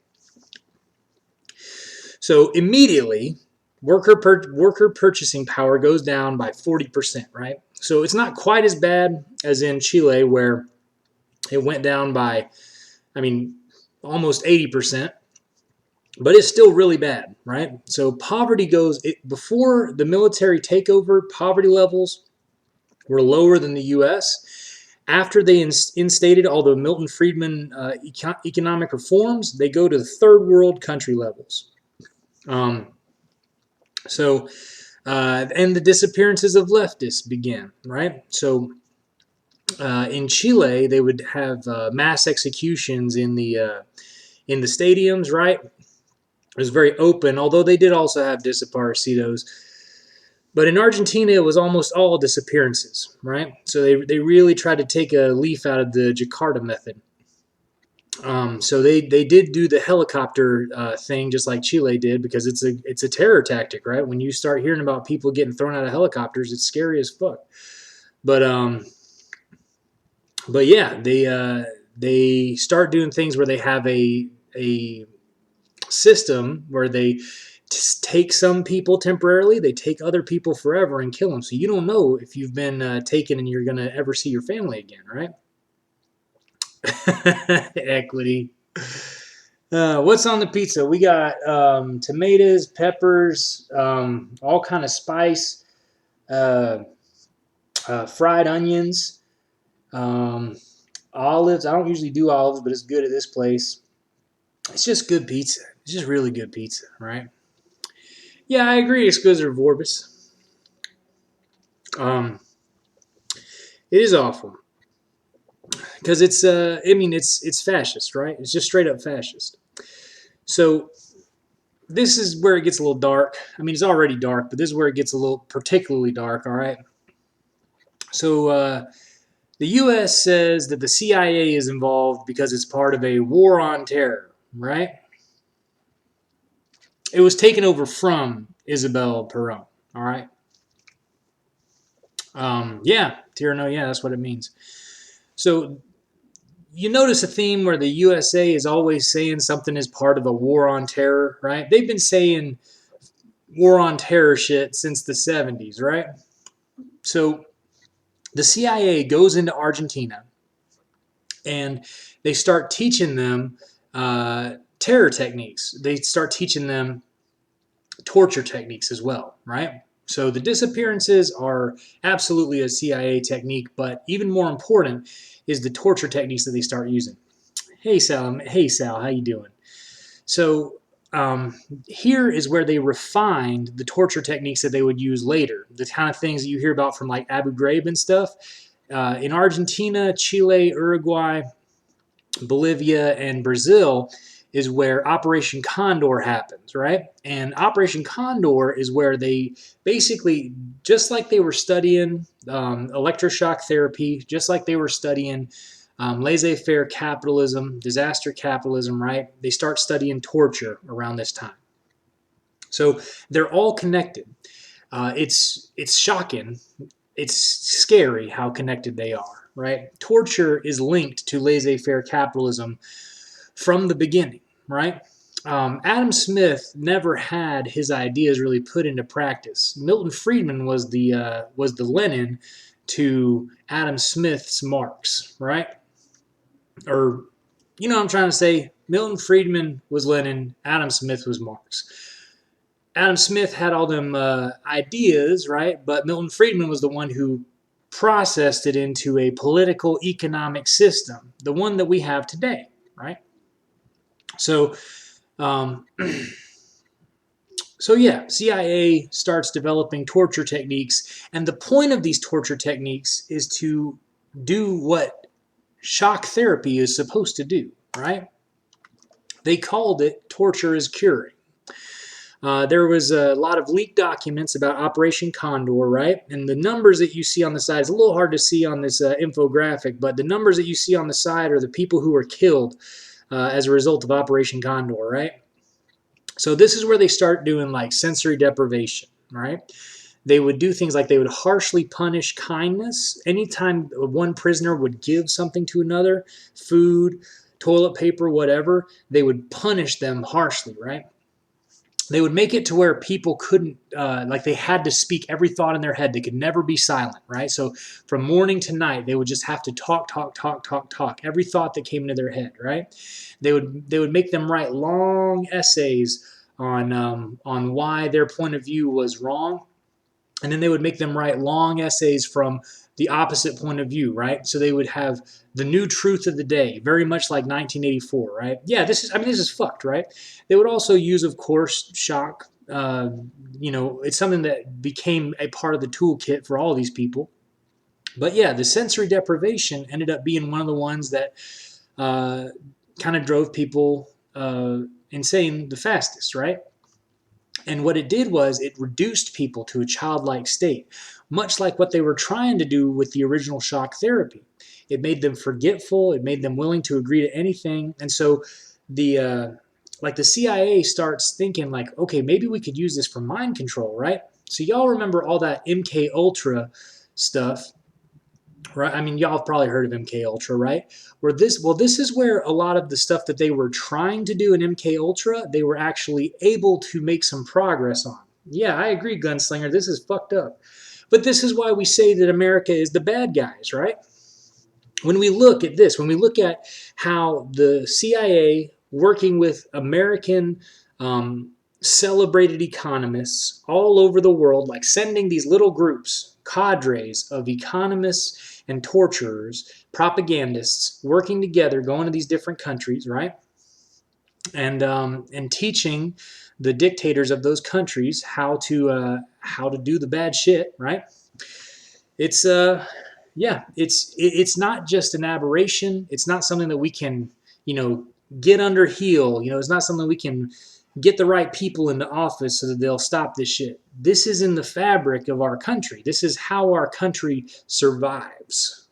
So immediately, worker purchasing power goes down by 40%, right? So it's not quite as bad as in Chile, where it went down by, I mean, almost 80%, but it's still really bad, right? So poverty before the military takeover, poverty levels were lower than the U.S. After they instated all the Milton Friedman economic reforms, they go to the third world country levels. Um, so and the disappearances of leftists began, right? So in Chile, they would have mass executions in the stadiums, right? It was very open, although they did also have desaparecidos. But in Argentina, it was almost all disappearances, right? So they really tried to take a leaf out of the Jakarta method. So they did do the helicopter thing just like Chile did, because it's a terror tactic, right? When you start hearing about people getting thrown out of helicopters, it's scary as fuck. But yeah, they start doing things where they have a system where they take some people temporarily, they take other people forever and kill them. So you don't know if you've been taken and you're gonna ever see your family again, right? Equity. What's on the pizza? We got tomatoes, peppers, all kind of spice, uh, fried onions, um, olives. I don't usually do olives, but it's good at this place. It's just good pizza. It's just really good pizza, right? Yeah, I agree. Exquisite Vorbis. Um, it is awful because I mean, it's fascist, right? It's just straight up fascist. So this is where it gets a little dark. I mean, it's already dark, but this is where it gets a little particularly dark. All right. So the U.S. says that the CIA is involved because it's part of a war on terror. Right. It was taken over from Isabel Perón. All right. Yeah, Tyranno. Yeah, that's what it means. So you notice a theme where the USA is always saying something is part of a war on terror, right? They've been saying war on terror shit since the 70s, right? So the CIA goes into Argentina and they start teaching them terror techniques. They start teaching them torture techniques as well, right? So the disappearances are absolutely a CIA technique, but even more important is the torture techniques that they start using. Hey Sal, how you doing? So here is where they refined the torture techniques that they would use later, the kind of things that you hear about from like Abu Ghraib and stuff. In Argentina, Chile, Uruguay, Bolivia, and Brazil is where Operation Condor happens, right? And Operation Condor is where they basically, just like they were studying electroshock therapy, just like they were studying laissez-faire capitalism, disaster capitalism, right? They start studying torture around this time. So they're all connected. It's shocking. It's scary how connected they are, right? Torture is linked to laissez-faire capitalism from the beginning, right? Adam Smith never had his ideas really put into practice. Milton Friedman was the Lenin to Adam Smith's Marx, right? Or you know what I'm trying to say? Milton Friedman was Lenin, Adam Smith was Marx. Adam Smith had all them ideas, right? But Milton Friedman was the one who processed it into a political economic system, the one that we have today, right? So, um, yeah, CIA starts developing torture techniques, and the point of these torture techniques is to do what shock therapy is supposed to do, right? They called it torture is curing. There was a lot of leaked documents about Operation Condor, right? And the numbers that you see on the side, it's a little hard to see on this infographic, but the numbers that you see on the side are the people who were killed as a result of Operation Condor, right? So this is where they start doing like sensory deprivation, right? They would do things like they would harshly punish kindness. Anytime one prisoner would give something to another, food, toilet paper, whatever, they would punish them harshly, right? They would make it to where people couldn't, like they had to speak every thought in their head. They could never be silent, right? So from morning to night, they would just have to talk, every thought that came into their head, right? They would make them write long essays on why their point of view was wrong, and then they would make them write long essays from the opposite point of view, right? So they would have the new truth of the day, very much like 1984, right? Yeah, this is fucked, right? They would also use, of course, shock. It's something that became a part of the toolkit for all these people. But yeah, the sensory deprivation ended up being one of the ones that kind of drove people insane the fastest, right? And what it did was it reduced people to a childlike state, much like what they were trying to do with the original shock therapy. It made them forgetful. It made them willing to agree to anything. And so the CIA starts thinking like, okay, maybe we could use this for mind control, right? So y'all remember all that MK Ultra stuff, right? I mean, y'all have probably heard of MK Ultra, right? This is where a lot of the stuff that they were trying to do in MK Ultra, they were actually able to make some progress on. Yeah, I agree, Gunslinger. This is fucked up. But this is why we say that America is the bad guys, right? When we look at this, when we look at how the CIA working with American celebrated economists all over the world, like sending these little groups, cadres of economists and torturers, propagandists, working together, going to these different countries, right? And teaching the dictators of those countries how to do the bad shit, right? It's it's not just an aberration. It's not something that we can get under heel. It's not something we can get the right people into office so that they'll stop this shit. This is in the fabric of our country. This is how our country survives.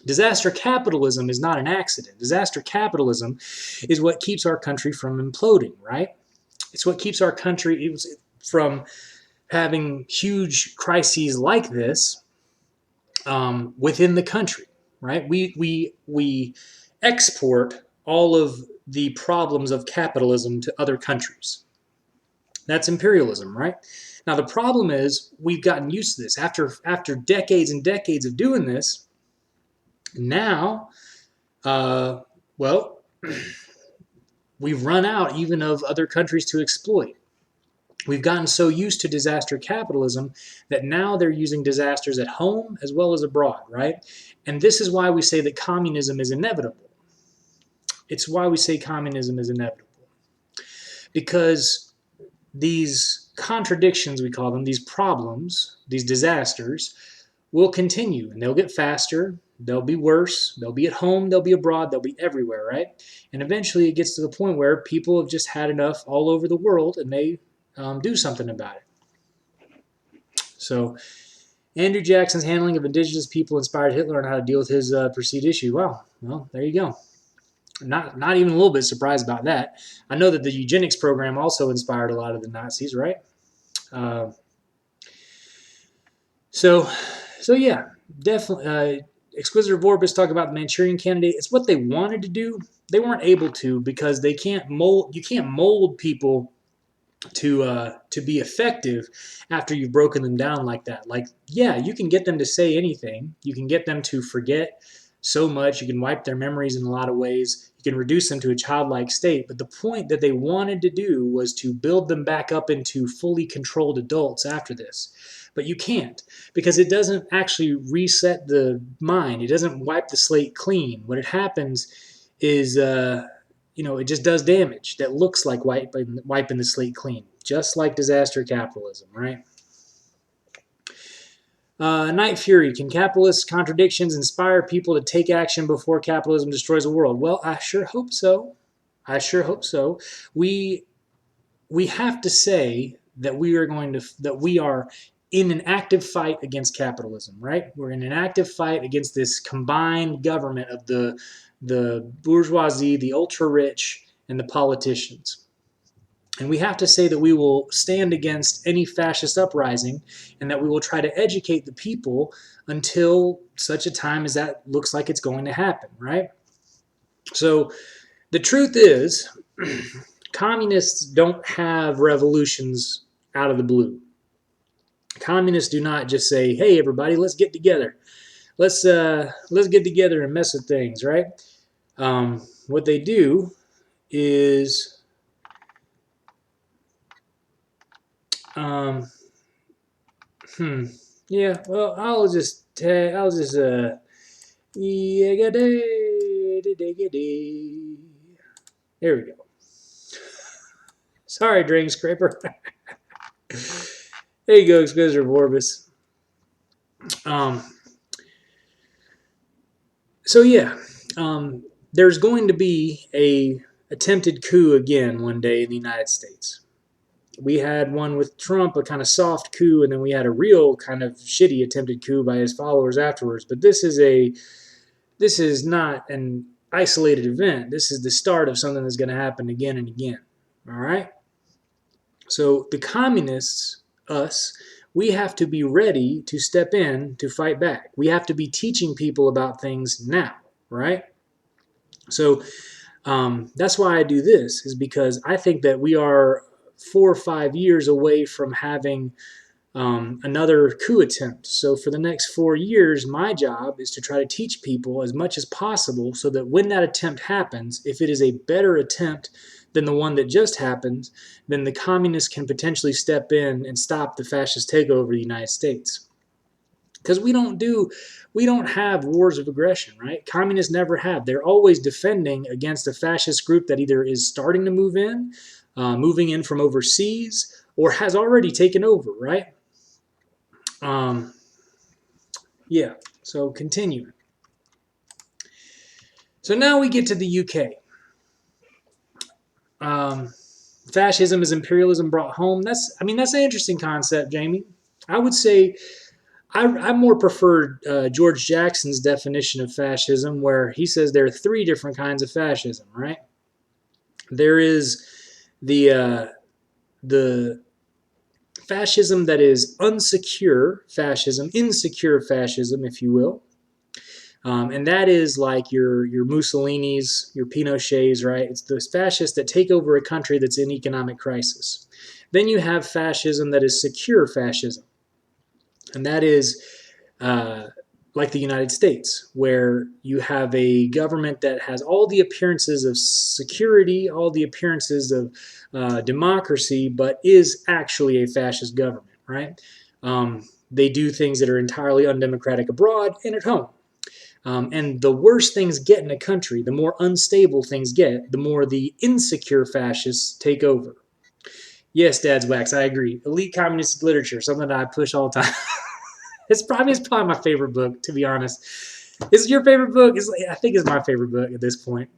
Disaster capitalism is not an accident. Disaster capitalism is what keeps our country from imploding, right? It's what keeps our country from having huge crises like this within the country, right? We export all of the problems of capitalism to other countries. That's imperialism, right? Now the problem is we've gotten used to this after decades and decades of doing this. Now, well, we've run out even of other countries to exploit. We've gotten so used to disaster capitalism that now they're using disasters at home as well as abroad, right? And this is why we say that communism is inevitable. It's why we say communism is inevitable. Because these contradictions, we call them, these problems, these disasters, will continue, and they'll get faster, they'll be worse, they'll be at home, they'll be abroad, they'll be everywhere, right? And eventually it gets to the point where people have just had enough all over the world, and they do something about it. So Andrew Jackson's handling of indigenous people inspired Hitler on how to deal with his perceived issue. Wow, well, there you go. Not even a little bit surprised about that. I know that the eugenics program also inspired a lot of the Nazis, right? So yeah, definitely. Exquisitor Vorbis talk about the Manchurian Candidate. It's what they wanted to do. They weren't able to because they can't mold. You can't mold people to be effective after you've broken them down like that. Like, yeah, you can get them to say anything. You can get them to forget so much. You can wipe their memories in a lot of ways. You can reduce them to a childlike state. But the point that they wanted to do was to build them back up into fully controlled adults after this. But you can't, because it doesn't actually reset the mind. It doesn't wipe the slate clean. What it happens is, it just does damage that looks like wiping the slate clean, just like disaster capitalism, right? Night Fury, can capitalist contradictions inspire people to take action before capitalism destroys the world? Well, I sure hope so. I sure hope so. We have to say that we are in an active fight against capitalism, right? We're in an active fight against this combined government of the bourgeoisie, the ultra-rich, and the politicians. And we have to say that we will stand against any fascist uprising and that we will try to educate the people until such a time as that looks like it's going to happen, right? So the truth is, communists don't have revolutions out of the blue. Communists do not just say, "Hey, everybody, let's get together. Let's get together and mess with things," right? What they do is, yeah. Well, there we go. Sorry, Drain Scraper. There you go, Exquisitor Vorbis. So yeah, there's going to be a attempted coup again one day in the United States. We had one with Trump, a kind of soft coup, and then we had a real kind of shitty attempted coup by his followers afterwards. But this is not an isolated event. This is the start of something that's going to happen again and again. All right? So the communists, us, we have to be ready to step in to fight back. We have to be teaching people about things now, right? So that's why I do this, is because I think that we are 4 or 5 years away from having another coup attempt. So for the next 4 years, my job is to try to teach people as much as possible so that when that attempt happens, if it is a better attempt than the one that just happened, then the communists can potentially step in and stop the fascist takeover of the United States. Because we don't have wars of aggression, right? Communists never have. They're always defending against a fascist group that either is starting to moving in from overseas, or has already taken over, right? Yeah, so continuing. So now we get to the UK. Fascism is imperialism brought home. That's an interesting concept, Jamie. I would say I more prefer George Jackson's definition of fascism, where he says there are three different kinds of fascism. Right? There is the the fascism that is unsecure fascism, insecure fascism, if you will. And that is like your Mussolinis, your Pinochets, right? It's those fascists that take over a country that's in economic crisis. Then you have fascism that is secure fascism, and that is uh, like the United States, where you have a government that has all the appearances of security, all the appearances of democracy, but is actually a fascist government, right? They do things that are entirely undemocratic abroad and at home. And the worse things get in a country, the more unstable things get, the more the insecure fascists take over. Yes, Dad's Wax, I agree. Elite communist literature, something that I push all the time. It's probably my favorite book, to be honest. Is it your favorite book? I think it's my favorite book at this point.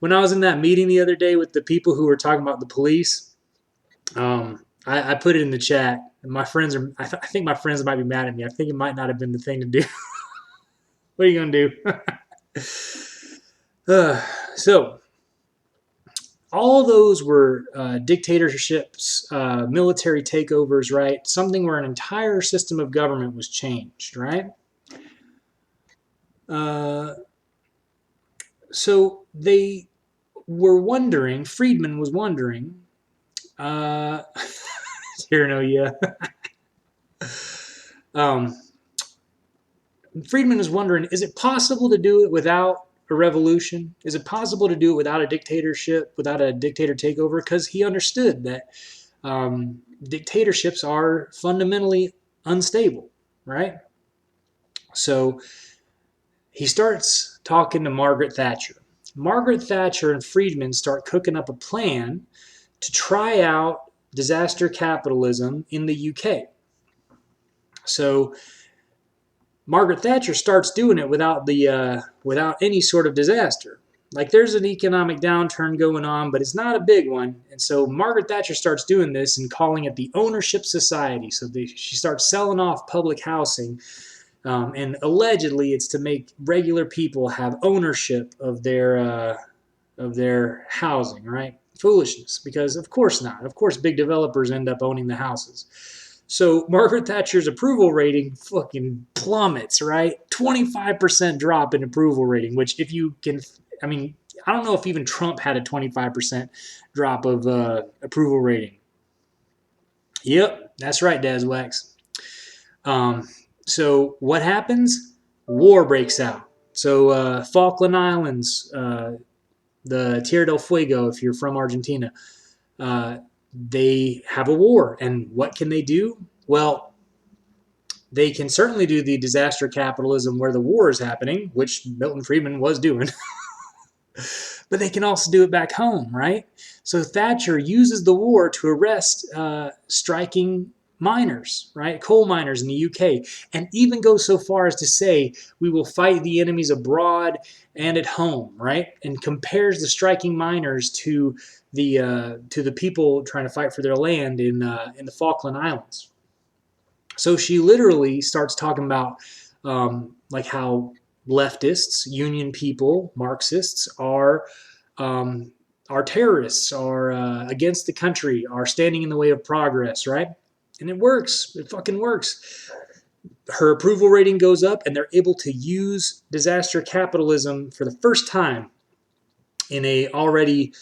When I was in that meeting the other day with the people who were talking about the police, I put it in the chat. My friends are. I think my friends might be mad at me. I think it might not have been the thing to do. What are you gonna do? So all those were dictatorships, military takeovers, right? Something where an entire system of government was changed, right? So they were wondering, Friedman was wondering, here, no, yeah. Friedman was wondering, is it possible to do it without a revolution? Is it possible to do it without a dictatorship, without a dictator takeover? Because he understood that dictatorships are fundamentally unstable, right? So he starts talking to Margaret Thatcher. Margaret Thatcher and Friedman start cooking up a plan to try out disaster capitalism in the UK. So Margaret Thatcher starts doing it without any sort of disaster. Like there's an economic downturn going on, but it's not a big one. And so Margaret Thatcher starts doing this and calling it the ownership society. So she starts selling off public housing, and allegedly it's to make regular people have ownership of their housing. Right? Foolishness, because of course not. Of course, big developers end up owning the houses. So Margaret Thatcher's approval rating fucking plummets, right? 25% drop in approval rating, which if you can, I mean, I don't know if even Trump had a 25% drop of approval rating. Yep, that's right, Daz Wax. So what happens? War breaks out. So Falkland Islands, the Tierra del Fuego, if you're from Argentina, they have a war. And what can they do? Well, they can certainly do the disaster capitalism where the war is happening, which Milton Friedman was doing. But they can also do it back home, right? So Thatcher uses the war to arrest striking miners, right? Coal miners in the UK, and even goes so far as to say, we will fight the enemies abroad and at home, right? And compares the striking miners to the people trying to fight for their land in the Falkland Islands. So she literally starts talking about like how leftists, union people, Marxists are terrorists, are against the country, are standing in the way of progress, right? And it works. It fucking works. Her approval rating goes up, and they're able to use disaster capitalism for the first time in a already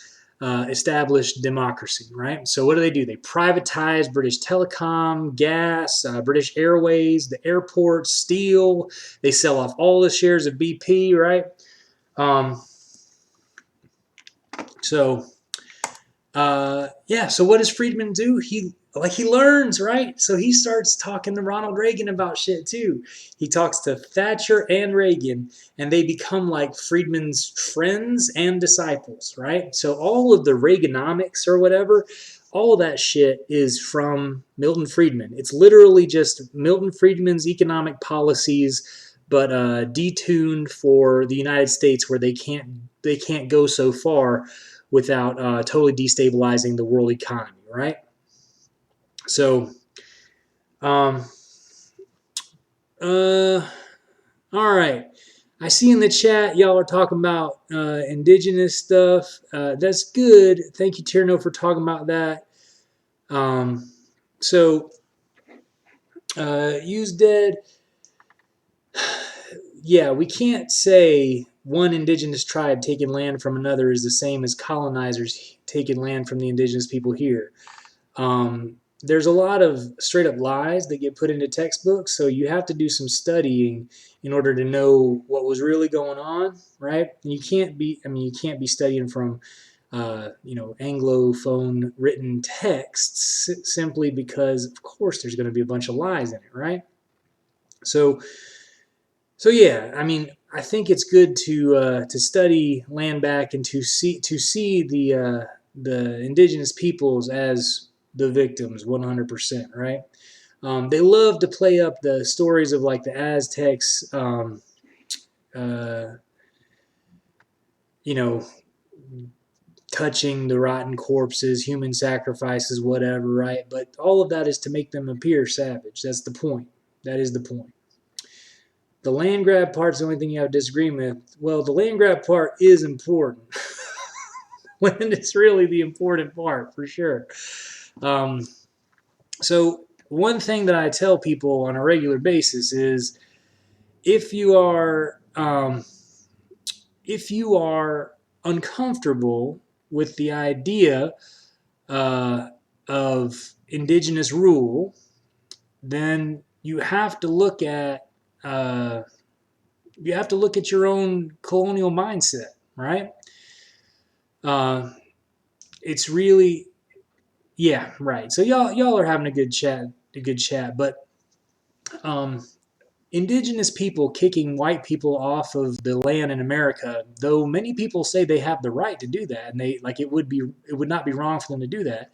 established democracy, right? So what do? They privatize British Telecom, gas, British Airways, the airports, steel. They sell off all the shares of BP, right? So so what does Friedman do? He learns, right? So he starts talking to Ronald Reagan about shit too. He talks to Thatcher and Reagan, and they become like Friedman's friends and disciples, right? So all of the Reaganomics or whatever, all of that shit is from Milton Friedman. It's literally just Milton Friedman's economic policies, but detuned for the United States, where they can't go so far without totally destabilizing the world economy, right? So, all right. I see in the chat y'all are talking about indigenous stuff. That's good. Thank you, Tierno, for talking about that. So, use dead. Yeah, we can't say one indigenous tribe taking land from another is the same as colonizers taking land from the indigenous people here. There's a lot of straight up lies that get put into textbooks, so you have to do some studying in order to know what was really going on, right? And you can't be studying from Anglophone written texts simply because, of course, there's going to be a bunch of lies in it, right? So yeah, I think it's good to study land back and to see the indigenous peoples as the victims 100%, right? They love to play up the stories of like the Aztecs, uh, you know, touching the rotten corpses, human sacrifices, whatever, right? But all of that is to make them appear savage. That's the point. That is the point. The land grab part's the only thing you have disagreement with. Well, the land grab part is important. Land is really the important part, for sure. So one thing that I tell people on a regular basis is if you are uncomfortable with the idea of indigenous rule, then you have to look at your own colonial mindset, right? It's really, yeah, right. So y'all are having a good chat, but indigenous people kicking white people off of the land in America, though many people say they have the right to do that, and it would not be wrong for them to do that.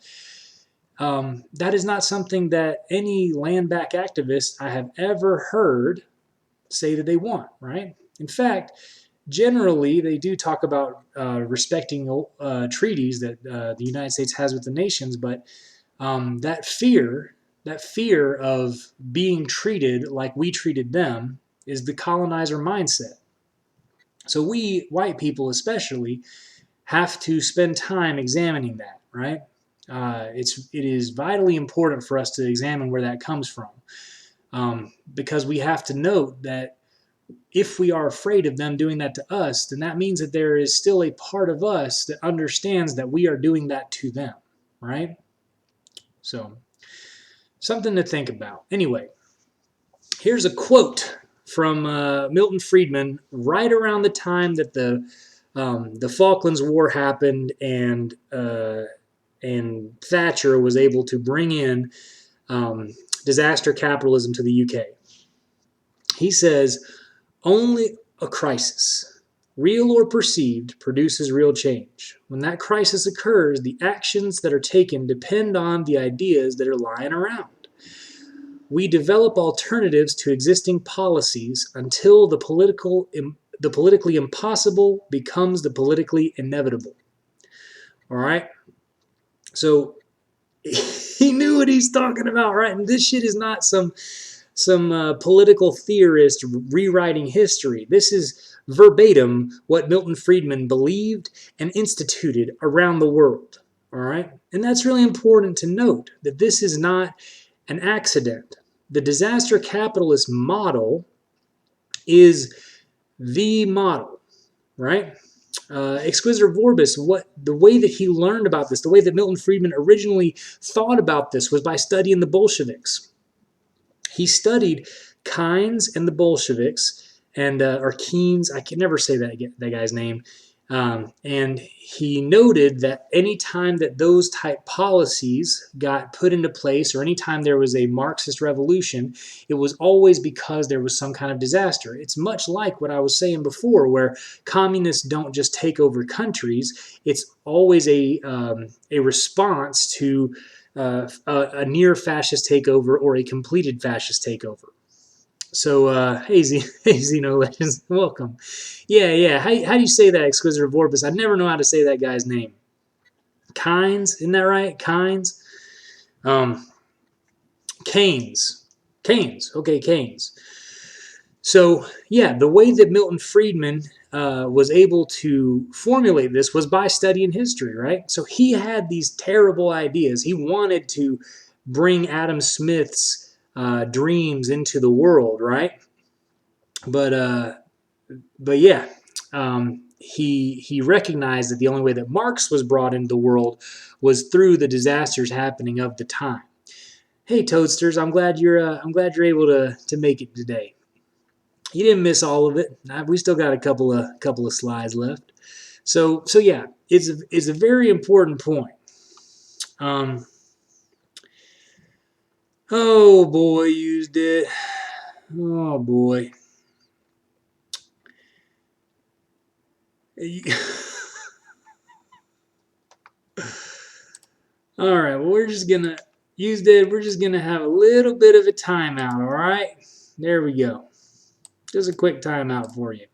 That is not something that any land back activist I have ever heard say that they want, right? In fact, generally they do talk about respecting treaties that the United States has with the nations, but that fear of being treated like we treated them is the colonizer mindset. So we white people especially have to spend time examining that, right? It is vitally important for us to examine where that comes from, because we have to note that if we are afraid of them doing that to us, then that means that there is still a part of us that understands that we are doing that to them, right? So, something to think about. Anyway, here's a quote from Milton Friedman right around the time that the Falklands War happened and Thatcher was able to bring in disaster capitalism to the UK. He says, "Only a crisis, real or perceived, produces real change. When that crisis occurs, the actions that are taken depend on the ideas that are lying around. We develop alternatives to existing policies until the politically impossible becomes the politically inevitable." All right? So he knew what he's talking about, right? And this shit is not some political theorist rewriting history. This is verbatim what Milton Friedman believed and instituted around the world. All right? And that's really important to note that this is not an accident. The disaster capitalist model is the model, right? Exquisitor Vorbis, the way that he learned about this, the way that Milton Friedman originally thought about this was by studying the Bolsheviks. He studied Keynes and the Bolsheviks, and or Keynes, I can never say that guy's name. And he noted that any time that those type policies got put into place, or any time there was a Marxist revolution, it was always because there was some kind of disaster. It's much like what I was saying before, where communists don't just take over countries. It's always a response to a near fascist takeover or a completed fascist takeover. So, hey, Xeno Legends, welcome. Yeah. How do you say that, Exquisitor Vorbis? I never know how to say that guy's name. Kynes, isn't that right? Kynes. Keynes. Okay, Keynes. So, yeah, the way that Milton Friedman was able to formulate this was by studying history, right? So he had these terrible ideas. He wanted to bring Adam Smith's dreams into the world, right? But yeah, he recognized that the only way that Marx was brought into the world was through the disasters happening of the time. Hey, Toadsters, I'm glad you're able to make it today. You didn't miss all of it. We still got a couple of slides left. So yeah, it's a very important point. Oh boy, used it. Oh boy. All right, well, we're just gonna have a little bit of a timeout. All right, there we go. Just a quick timeout for you.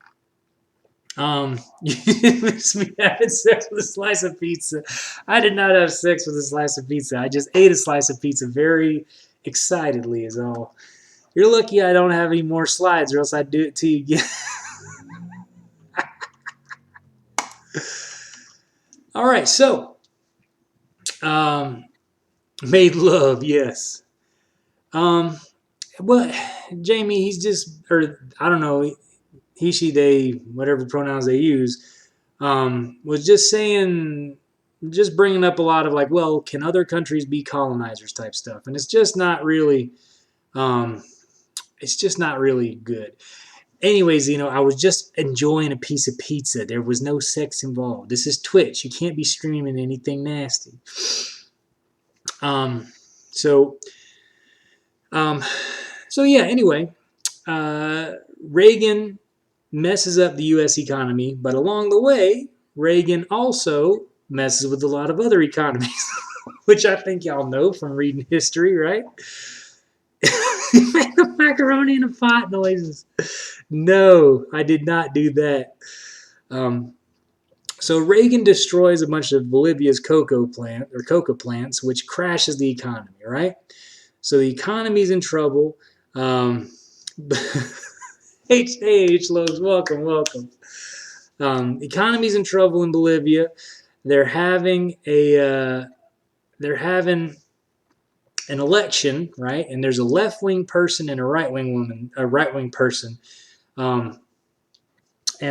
You didn't miss me having sex with a slice of pizza. I did not have sex with a slice of pizza. I just ate a slice of pizza very excitedly, is all. You're lucky I don't have any more slides, or else I'd do it to you again. All right, so made love, yes. Well, Jamie, he's just, or I don't know, he, she, they, whatever pronouns they use, was just saying, just bringing up a lot of like, well, can other countries be colonizers type stuff, and it's just not really good. Anyways, I was just enjoying a piece of pizza. There was no sex involved. This is Twitch. You can't be streaming anything nasty. So yeah, anyway, Reagan messes up the U.S. economy, but along the way, Reagan also messes with a lot of other economies, which I think y'all know from reading history, right? Make the macaroni in a pot noises. No, I did not do that. So Reagan destroys a bunch of Bolivia's cocoa plants, which crashes the economy, right? So the economy's in trouble. H Logs, welcome. Economy's in trouble in Bolivia. They're having an election, right? And there's a left-wing person and a right-wing person. And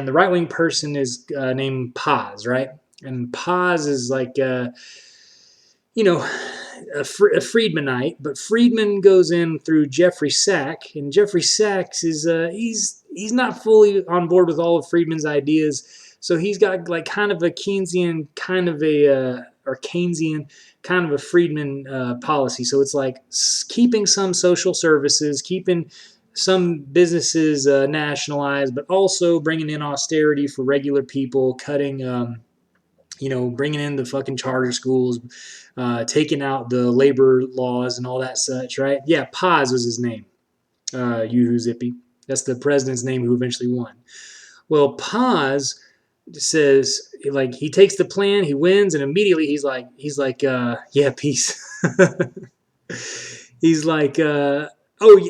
the right-wing person is named Paz, right? And Paz is like, a Friedmanite, but Friedman goes in through Jeffrey Sachs, and Jeffrey Sachs is he's not fully on board with all of Friedman's ideas, so he's got like kind of a Keynesian, kind of a Friedman policy. So it's like keeping some social services, keeping some businesses nationalized, but also bringing in austerity for regular people, cutting. Bringing in the fucking charter schools, taking out the labor laws and all that such, right? Yeah, Paz was his name. Yoo-hoo Zippy. That's the president's name who eventually won. Well, Paz says, like, he takes the plan, he wins, and immediately he's like, yeah, peace. He's like, oh,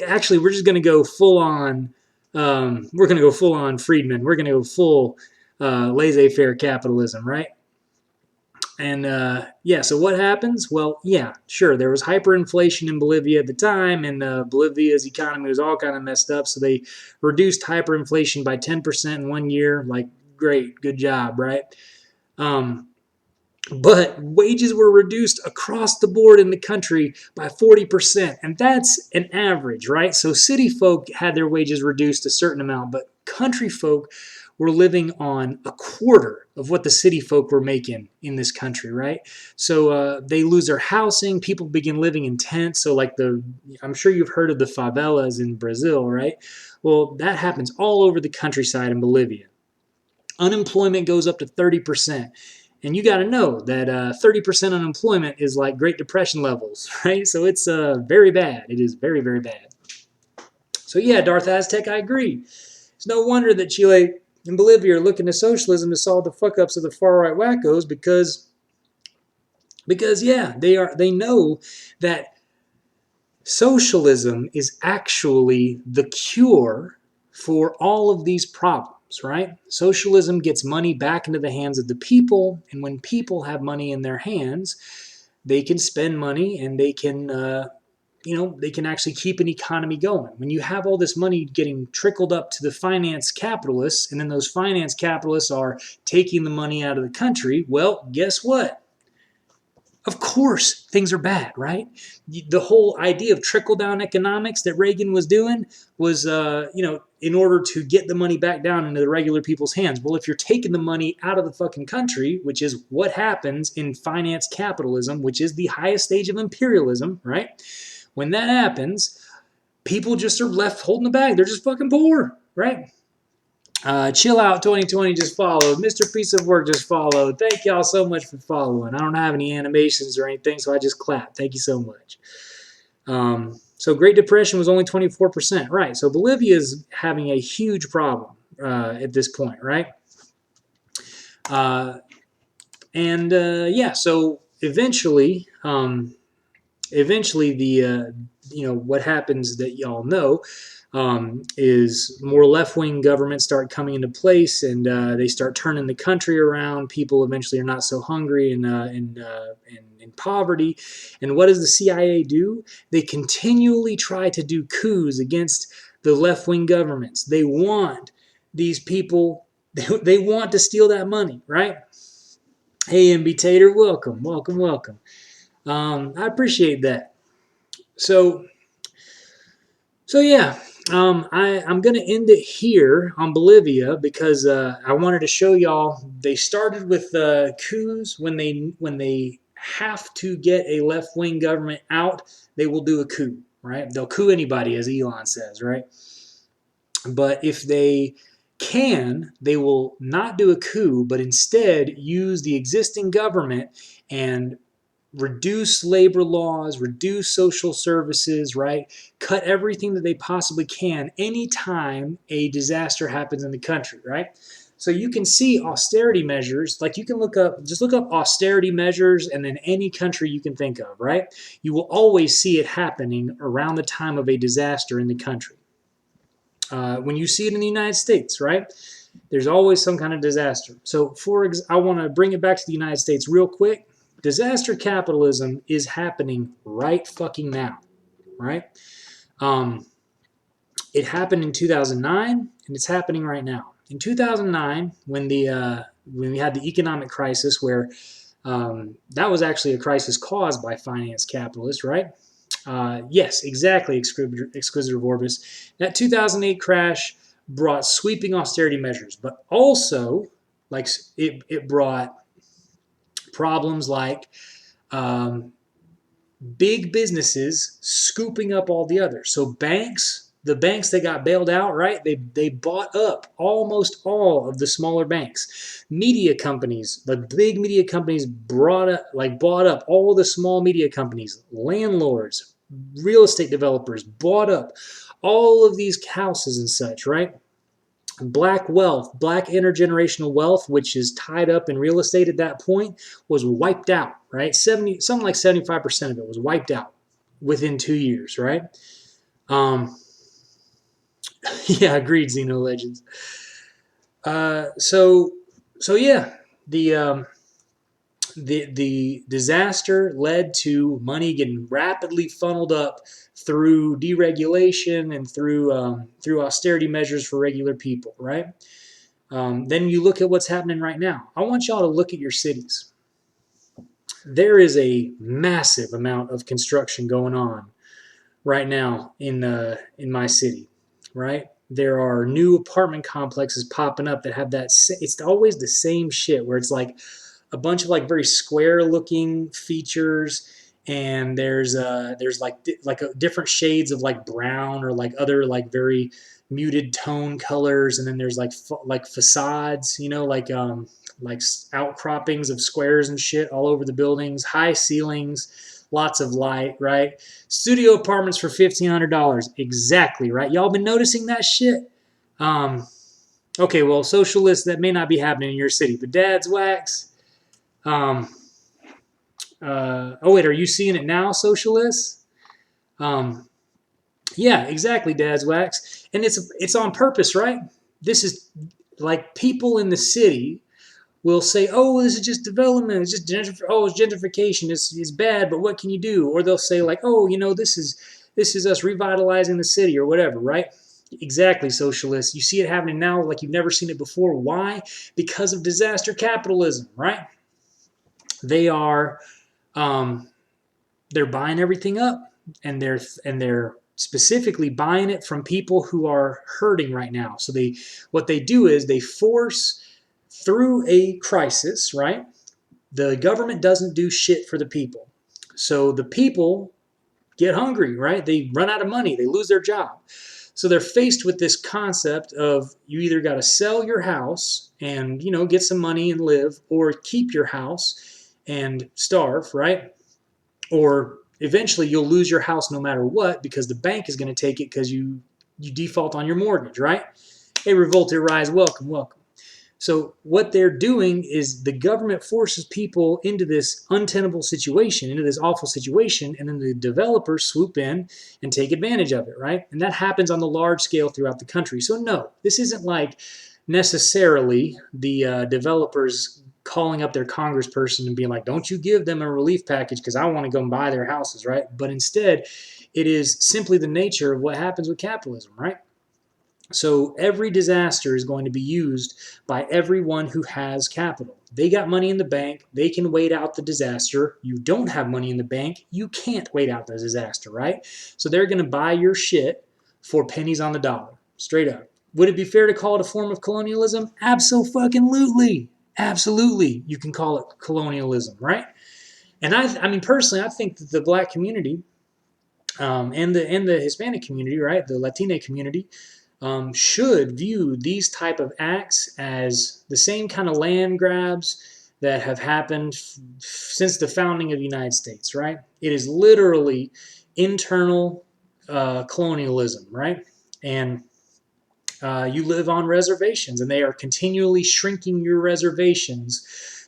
actually, we're just going to go full on, Friedman. We're going to go full laissez-faire capitalism, right? And so what happens? Well, yeah, sure. There was hyperinflation in Bolivia at the time, and Bolivia's economy was all kind of messed up. So they reduced hyperinflation by 10% in 1 year. Like, great, good job, right? But wages were reduced across the board in the country by 40%. And that's an average, right? So city folk had their wages reduced a certain amount, but country folk were living on a quarter of what the city folk were making in this country, right? So they lose their housing. People begin living in tents. So like I'm sure you've heard of the favelas in Brazil, right? Well, that happens all over the countryside in Bolivia. Unemployment goes up to 30%. And you got to know that 30% unemployment is like Great Depression levels, right? So it's very bad. It is very, very bad. So yeah, Darth Aztec, I agree. It's no wonder that Chile and Bolivia are looking to socialism to solve the fuck-ups of the far-right wackos, because Because they know that socialism is actually the cure for all of these problems, right? Socialism gets money back into the hands of the people, and when people have money in their hands, they can spend money and they can they can actually keep an economy going. When you have all this money getting trickled up to the finance capitalists, and then those finance capitalists are taking the money out of the country, well, guess what? Of course, things are bad, right? The whole idea of trickle down economics that Reagan was doing was, in order to get the money back down into the regular people's hands. Well, if you're taking the money out of the fucking country, which is what happens in finance capitalism, which is the highest stage of imperialism, right? When that happens, people just are left holding the bag. They're just fucking poor, right? Chill Out 2020 just followed. Mr. Piece of Work just followed. Thank y'all so much for following. I don't have any animations or anything, so I just clap. Thank you so much. So Great Depression was only 24%. Right. So Bolivia is having a huge problem at this point, right? So eventually, the what happens that y'all know is more left-wing governments start coming into place, and they start turning the country around. People eventually are not so hungry and in poverty. And what does the CIA do? They continually try to do coups against the left-wing governments. They want these people. They want to steal that money, right? Hey, MB Tater, welcome, welcome, welcome. I appreciate that. So yeah, I'm going to end it here on Bolivia because I wanted to show y'all they started with coups. When they have to get a left-wing government out, they will do a coup, right? They'll coup anybody, as Elon says, right? But if they can, they will not do a coup, but instead use the existing government and reduce labor laws, reduce social services, right? Cut everything that they possibly can anytime a disaster happens in the country, right? So you can see austerity measures, like you can look up austerity measures and then any country you can think of, right? You will always see it happening around the time of a disaster in the country. When you see it in the United States, right? There's always some kind of disaster. So I want to bring it back to the United States real quick. Disaster capitalism is happening right fucking now, right? It happened in 2009, and it's happening right now. In 2009, when we had the economic crisis, where that was actually a crisis caused by finance capitalists, right? Yes, exactly, Exquisitive Orbis. That 2008 crash brought sweeping austerity measures, but also, like, it brought problems like big businesses scooping up all the others. So the banks that got bailed out, right? They bought up almost all of the smaller banks. Media companies, the big media companies bought up all the small media companies. Landlords, real estate developers bought up all of these houses and such, right? Black wealth, black intergenerational wealth, which is tied up in real estate at that point, was wiped out, right? Something like 75% of it was wiped out within 2 years, right? Um, yeah, agreed, Xeno Legends. So yeah, the disaster led to money getting rapidly funneled up through deregulation and through austerity measures for regular people, right? Then you look at what's happening right now. I want y'all to look at your cities. There is a massive amount of construction going on right now in my city, right? There are new apartment complexes popping up that have that. It's always the same shit where it's like a bunch of like very square looking features, and there's different shades of like brown or like other like very muted tone colors, and then there's like facades, like outcroppings of squares and shit all over the buildings, high ceilings, lots of light, right? Studio apartments for $1,500, exactly, right? Y'all been noticing that shit? Okay, well, socialists, that may not be happening in your city, but dad's wax. Oh wait, are you seeing it now, socialists? Um, yeah, exactly, Dad's Wax, and it's on purpose, right? This is like people in the city will say, "Oh, this is just development. It's just it's gentrification. It's bad, but what can you do?" Or they'll say like, "Oh, this is us revitalizing the city or whatever," right? Exactly, socialists. You see it happening now like you've never seen it before. Why? Because of disaster capitalism, right? They are um, they're buying everything up, and they're specifically buying it from people who are hurting right now. So what they do is they force through a crisis, right? The government doesn't do shit for the people. So the people get hungry, right? They run out of money, they lose their job. So they're faced with this concept of you either got to sell your house and, get some money and live, or keep your house and starve, right? Or eventually you'll lose your house no matter what because the bank is going to take it because you default on your mortgage, right? Hey, Revolted Rise, welcome, welcome. So what they're doing is the government forces people into this untenable situation, into this awful situation, and then the developers swoop in and take advantage of it, right? And that happens on the large scale throughout the country. So no, this isn't like necessarily the developers calling up their congressperson and being like, don't you give them a relief package because I want to go and buy their houses, right? But instead, it is simply the nature of what happens with capitalism, right? So every disaster is going to be used by everyone who has capital. They got money in the bank. They can wait out the disaster. You don't have money in the bank. You can't wait out the disaster, right? So they're going to buy your shit for pennies on the dollar, straight up. Would it be fair to call it a form of colonialism? Absolutely. Absolutely. You can call it colonialism, right? And I mean, personally, I think that the black community and the Hispanic community, right, the Latina community, should view these type of acts as the same kind of land grabs that have happened since the founding of the United States, right? It is literally internal colonialism, right? And you live on reservations, and they are continually shrinking your reservations,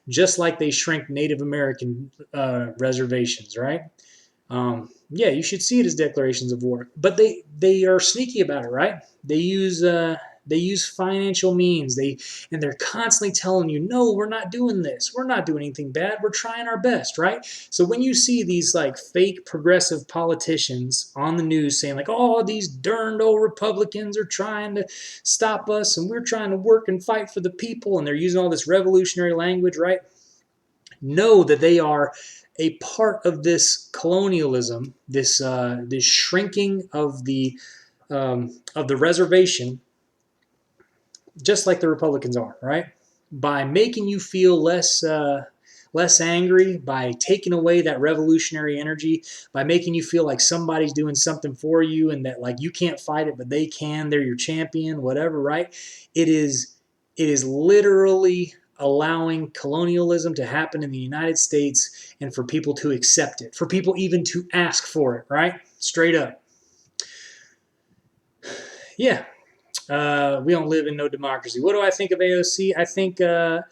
just like they shrink Native American reservations, right? Yeah, you should see it as declarations of war, but they are sneaky about it, right? They use financial means. They're constantly telling you, no, we're not doing this. We're not doing anything bad. We're trying our best, right? So when you see these like fake progressive politicians on the news saying like, oh, these darned old Republicans are trying to stop us, and we're trying to work and fight for the people, and they're using all this revolutionary language, right? Know that they are a part of this colonialism, this shrinking of the reservation, just like the Republicans are, right? By making you feel less angry, by taking away that revolutionary energy, by making you feel like somebody's doing something for you and that like you can't fight it, but they can. They're your champion, whatever, right? It is literally allowing colonialism to happen in the United States and for people to accept it, for people even to ask for it, right? Straight up. Yeah, we don't live in no democracy. What do I think of AOC? I think that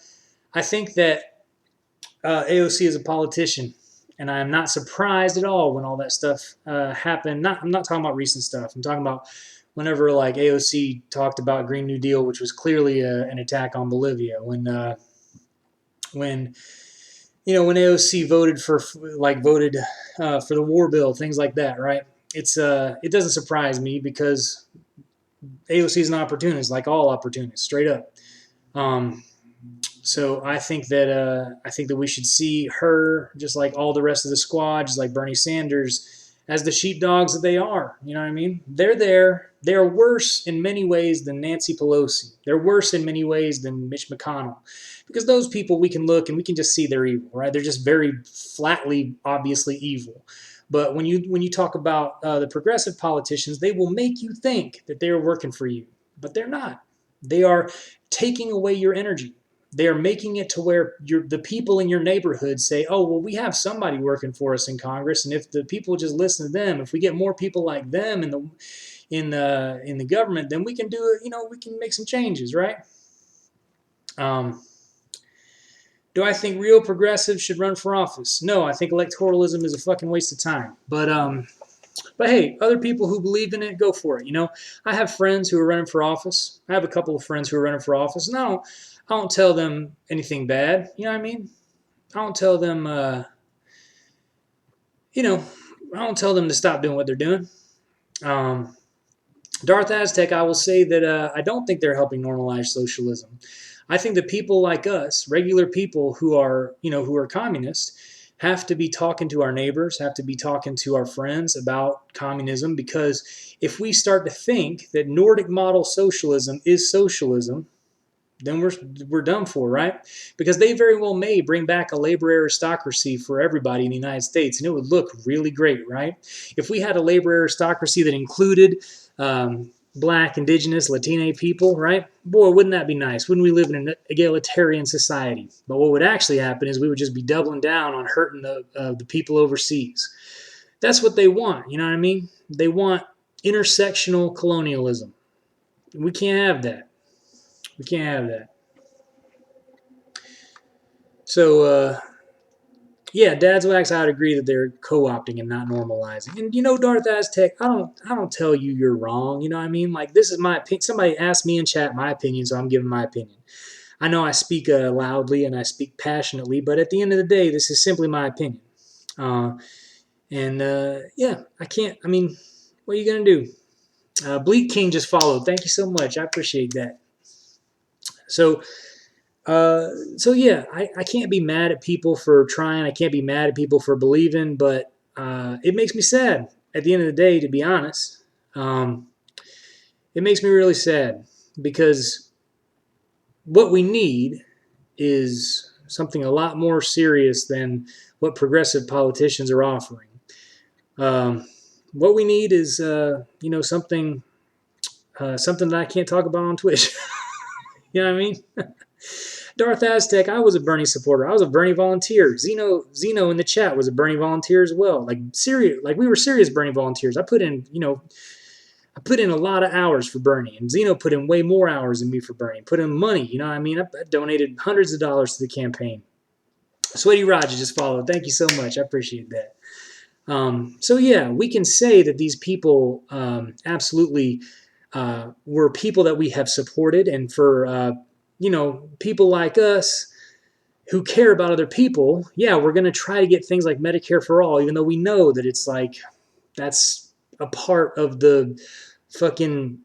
AOC is a politician, and I am not surprised at all when all that stuff happened. I'm not talking about recent stuff. I'm talking about whenever like AOC talked about Green New Deal, which was clearly an attack on Bolivia. When when AOC voted for the war bill, things like that, right? It doesn't surprise me because AOC is an opportunist, like all opportunists, straight up. Um, so I think that we should see her just like all the rest of the squad, just like Bernie Sanders, as the sheepdogs that they are. You know what I mean? They're there. They're worse in many ways than Nancy Pelosi. They're worse in many ways than Mitch McConnell, because those people we can look and we can just see they're evil, right? They're just very flatly, obviously evil. But when you talk about the progressive politicians, they will make you think that they're working for you, but they're not. They are taking away your energy. They are making it to where the people in your neighborhood say, "Oh, well, we have somebody working for us in Congress, and if the people just listen to them, if we get more people like them in the government, then we can do it. We can make some changes, right?" Um, Do I think real progressives should run for office? No, I think electoralism is a fucking waste of time. But hey, other people who believe in it, go for it. I have friends who are running for office. I have a couple of friends who are running for office, and I don't tell them anything bad. You know what I mean? I don't tell them, you know, I don't tell them to stop doing what they're doing. Um, Darth Aztec, I will say that I don't think they're helping normalize socialism. I think that people like us, regular people who are communists, have to be talking to our neighbors, have to be talking to our friends about communism, because if we start to think that Nordic model socialism is socialism, then we're done for, right? Because they very well may bring back a labor aristocracy for everybody in the United States, and it would look really great, right? If we had a labor aristocracy that included Black, Indigenous, Latino people, right? Boy, wouldn't that be nice? Wouldn't we live in an egalitarian society? But what would actually happen is we would just be doubling down on hurting the people overseas. That's what they want, you know what I mean? They want intersectional colonialism. We can't have that. We can't have that. So, yeah, Dad's Wax, I'd agree that they're co-opting and not normalizing. And Darth Aztec, I don't tell you you're wrong. You know what I mean? Like, this is my opinion. Somebody asked me in chat my opinion, so I'm giving my opinion. I know I speak loudly and I speak passionately, but at the end of the day, this is simply my opinion. Yeah, I can't. I mean, what are you gonna do? Bleak King just followed. Thank you so much. I appreciate that. So, yeah, I can't be mad at people for trying. I can't be mad at people for believing, but it makes me sad at the end of the day, to be honest. It makes me really sad, because what we need is something a lot more serious than what progressive politicians are offering. What we need is, something that I can't talk about on Twitch. You know what I mean? Darth Aztec, I was a Bernie supporter. I was a Bernie volunteer. Zeno in the chat was a Bernie volunteer as well. Like we were serious Bernie volunteers. I put in a lot of hours for Bernie, and Zeno put in way more hours than me for Bernie. Put in money, you know what I mean? I donated hundreds of dollars to the campaign. Sweaty Roger just followed. Thank you so much. I appreciate that. So yeah, we can say that these people absolutely were people that we have supported, and for people like us who care about other people, yeah, we're going to try to get things like Medicare for all, even though we know that it's like that's a part of the fucking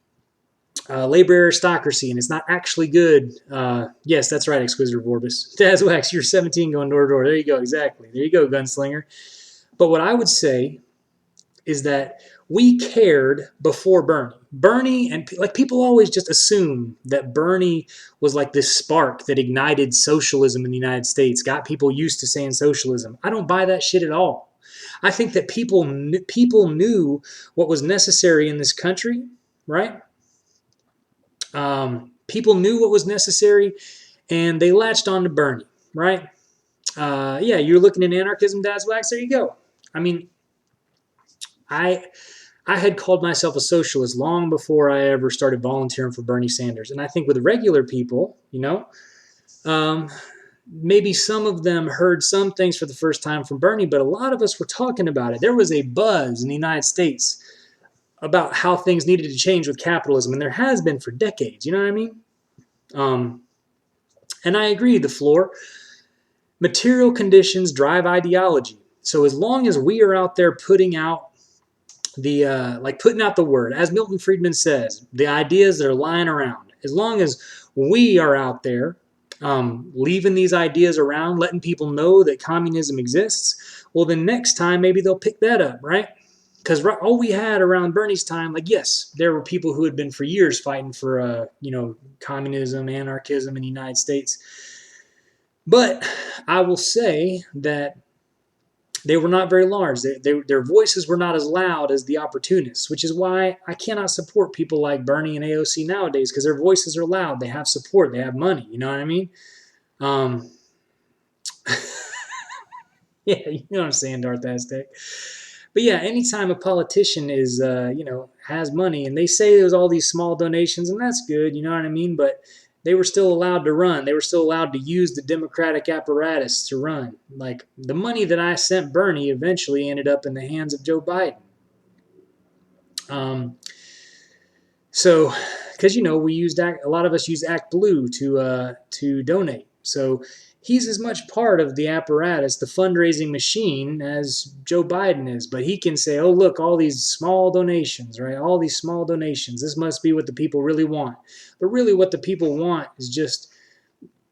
labor aristocracy, and it's not actually good. Yes, that's right, Exquisitor Vorbis. Dazwax, you're 17 going door to door. There you go, exactly. There you go, Gunslinger. But what I would say is that we cared before Bernie. Bernie, and like, people always just assume that Bernie was like this spark that ignited socialism in the United States, got people used to saying socialism. I don't buy that shit at all. I think that people knew what was necessary in this country, right? People knew what was necessary, and they latched on to Bernie, right? Yeah, you're looking at anarchism, Dazwax. There you go. I mean, I had called myself a socialist long before I ever started volunteering for Bernie Sanders. And I think with regular people, maybe some of them heard some things for the first time from Bernie, but a lot of us were talking about it. There was a buzz in the United States about how things needed to change with capitalism, and there has been for decades. You know what I mean? And I agree, the floor. Material conditions drive ideology. So as long as we are out there putting out putting out the word, as Milton Friedman says, the ideas that are lying around, as long as we are out there leaving these ideas around, letting people know that communism exists, well, then next time maybe they'll pick that up, right? Because all we had around Bernie's time, like, yes, there were people who had been for years fighting for, communism, anarchism in the United States. But I will say that they were not very large. Their voices were not as loud as the opportunists, which is why I cannot support people like Bernie and AOC nowadays, because their voices are loud. They have support. They have money. You know what I mean? Yeah, you know what I'm saying, Darth Aztec. But yeah, anytime a politician has money, and they say there's all these small donations, and that's good, you know what I mean? But they were still allowed to run. They were still allowed to use the democratic apparatus to run. Like the money that I sent Bernie eventually ended up in the hands of Joe Biden. So, because we used a lot of us use Act Blue to donate. So he's as much part of the apparatus, the fundraising machine, as Joe Biden is. But he can say, "Oh, look, all these small donations, right? All these small donations. This must be what the people really want." But really, what the people want is just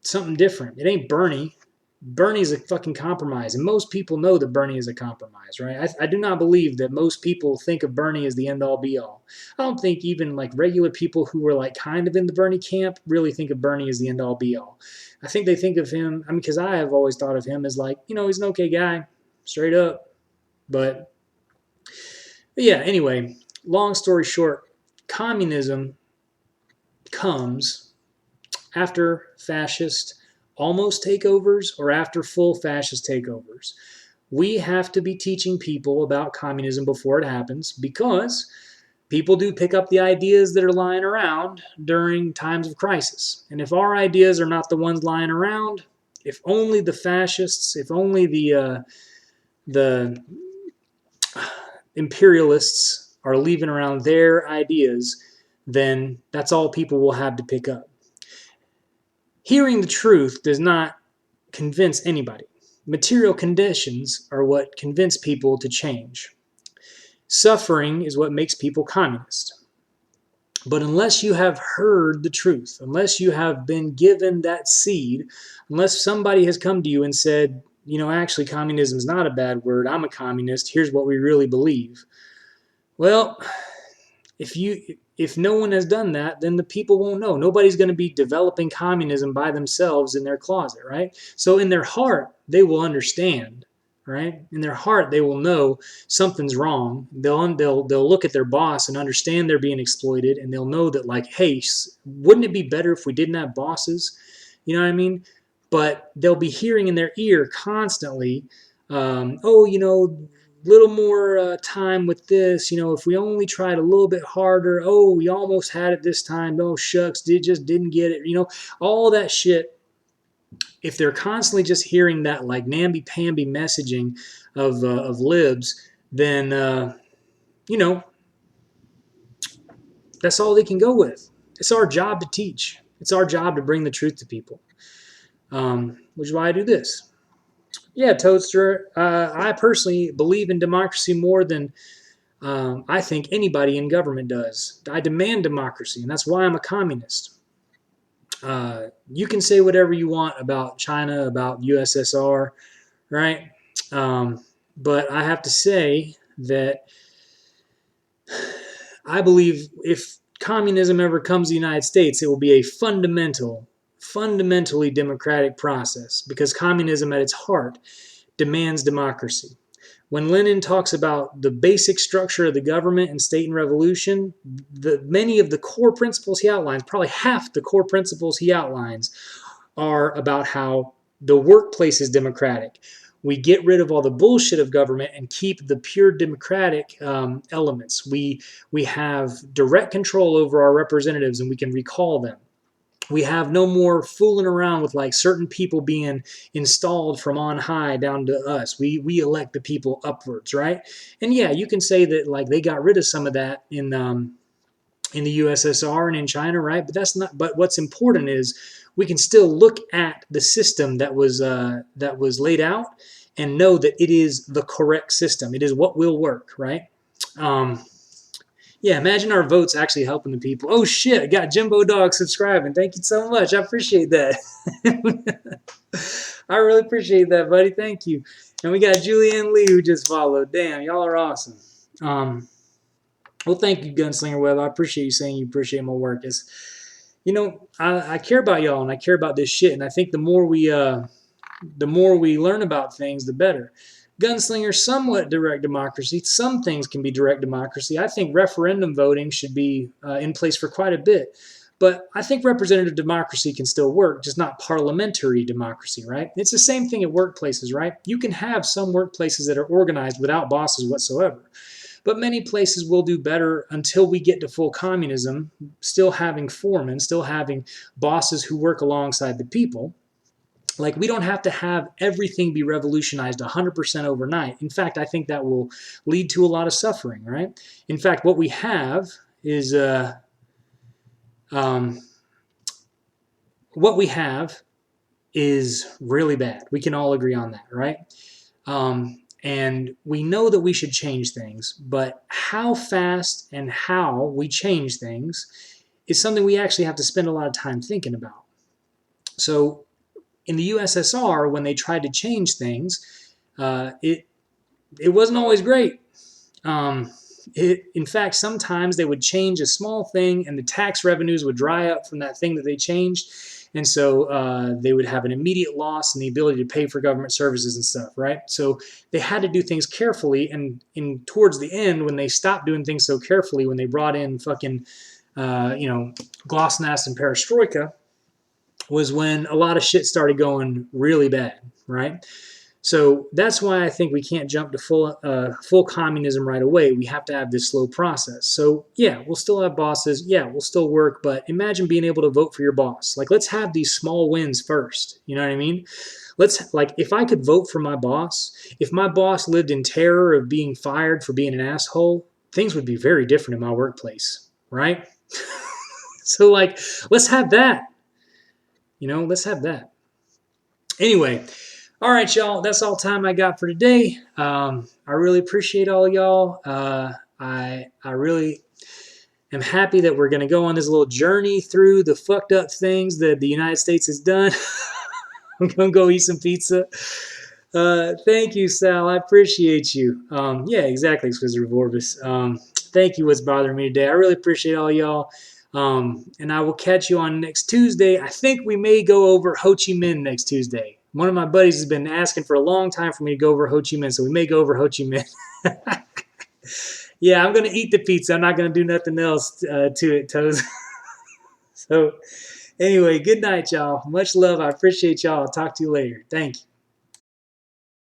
something different. It ain't Bernie. Bernie's a fucking compromise, and most people know that Bernie is a compromise, right? I do not believe that most people think of Bernie as the end-all be-all. I don't think even like regular people who were like kind of in the Bernie camp really think of Bernie as the end-all be-all. I think they think of him, because I have always thought of him as like, he's an okay guy, straight up. But yeah, anyway, long story short, communism comes after fascist almost takeovers or after full fascist takeovers. We have to be teaching people about communism before it happens, because people do pick up the ideas that are lying around during times of crisis. And if our ideas are not the ones lying around, if only the fascists, if only the imperialists are leaving around their ideas, then that's all people will have to pick up. Hearing the truth does not convince anybody. Material conditions are what convince people to change. Suffering is what makes people communist. But unless you have heard the truth, unless you have been given that seed, unless somebody has come to you and said, actually communism is not a bad word, I'm a communist, here's what we really believe. Well, if no one has done that, then the people won't know. Nobody's going to be developing communism by themselves in their closet, right? So in their heart, they will understand, right? In their heart, they will know something's wrong. They'll look at their boss and understand they're being exploited, and they'll know that, like, hey, wouldn't it be better if we didn't have bosses? You know what I mean? But they'll be hearing in their ear constantly, little more time with this, if we only tried a little bit harder, oh, we almost had it this time, oh shucks, just didn't get it, all that shit. If they're constantly just hearing that like namby-pamby messaging of libs, then that's all they can go with. It's our job to teach. It's our job to bring the truth to people, which is why I do this. Yeah, Toadster, I personally believe in democracy more than I think anybody in government does. I demand democracy, and that's why I'm a communist. You can say whatever you want about China, about USSR, right? But I have to say that I believe if communism ever comes to the United States, it will be a fundamentally democratic process, because communism at its heart demands democracy. When Lenin talks about the basic structure of the government and state and revolution, many of the core principles he outlines, probably half the core principles he outlines, are about how the workplace is democratic. We get rid of all the bullshit of government and keep the pure democratic elements. We have direct control over our representatives, and we can recall them. We have no more fooling around with like certain people being installed from on high down to us. We elect the people upwards, right? And yeah, you can say that like they got rid of some of that in the USSR and in China, right? But that's not. But what's important is we can still look at the system that was laid out and know that it is the correct system. It is what will work, right? Yeah, imagine our votes actually helping the people. Oh shit, I got Jimbo Dog subscribing. Thank you so much. I appreciate that. I really appreciate that, buddy. Thank you. And we got Julianne Lee who just followed. Damn, y'all are awesome. Well, thank you, Gunslinger Web. I appreciate you saying you appreciate my work. I care about y'all and I care about this shit. And I think the more we learn about things, the better. Gunslinger, somewhat direct democracy. Some things can be direct democracy. I think referendum voting should be in place for quite a bit. But I think representative democracy can still work, just not parliamentary democracy, right? It's the same thing at workplaces, right? You can have some workplaces that are organized without bosses whatsoever. But many places will do better until we get to full communism, still having foremen, still having bosses who work alongside the people. Like, we don't have to have everything be revolutionized 100% overnight. In fact, I think that will lead to a lot of suffering, right? In fact, what we have is really bad. We can all agree on that, right? And we know that we should change things, but how fast and how we change things is something we actually have to spend a lot of time thinking about. So in the USSR, when they tried to change things, it wasn't always great. In fact, sometimes they would change a small thing and the tax revenues would dry up from that thing that they changed. And so they would have an immediate loss in the ability to pay for government services and stuff, right? So they had to do things carefully. And towards the end, when they stopped doing things so carefully, when they brought in fucking, Glasnost and Perestroika, was when a lot of shit started going really bad, right? So that's why I think we can't jump to full communism right away. We have to have this slow process. So yeah, we'll still have bosses. Yeah, we'll still work. But imagine being able to vote for your boss. Like, let's have these small wins first. You know what I mean? If I could vote for my boss, if my boss lived in terror of being fired for being an asshole, things would be very different in my workplace, right? So let's have that. Let's have that. Anyway. All right, y'all. That's all time I got for today. I really appreciate all y'all. I really am happy that we're going to go on this little journey through the fucked up things that the United States has done. I'm going to go eat some pizza. Thank you, Sal. I appreciate you. Yeah, exactly, Exquisite Revorbus. Thank you, What's Bothering Me Today. I really appreciate all y'all. And I will catch you on next Tuesday. I think we may go over Ho Chi Minh next Tuesday. One of my buddies has been asking for a long time for me to go over Ho Chi Minh, so we may go over Ho Chi Minh. Yeah, I'm going to eat the pizza. I'm not going to do nothing else to it, Toes. So anyway, good night, y'all. Much love. I appreciate y'all. I'll talk to you later. Thank you.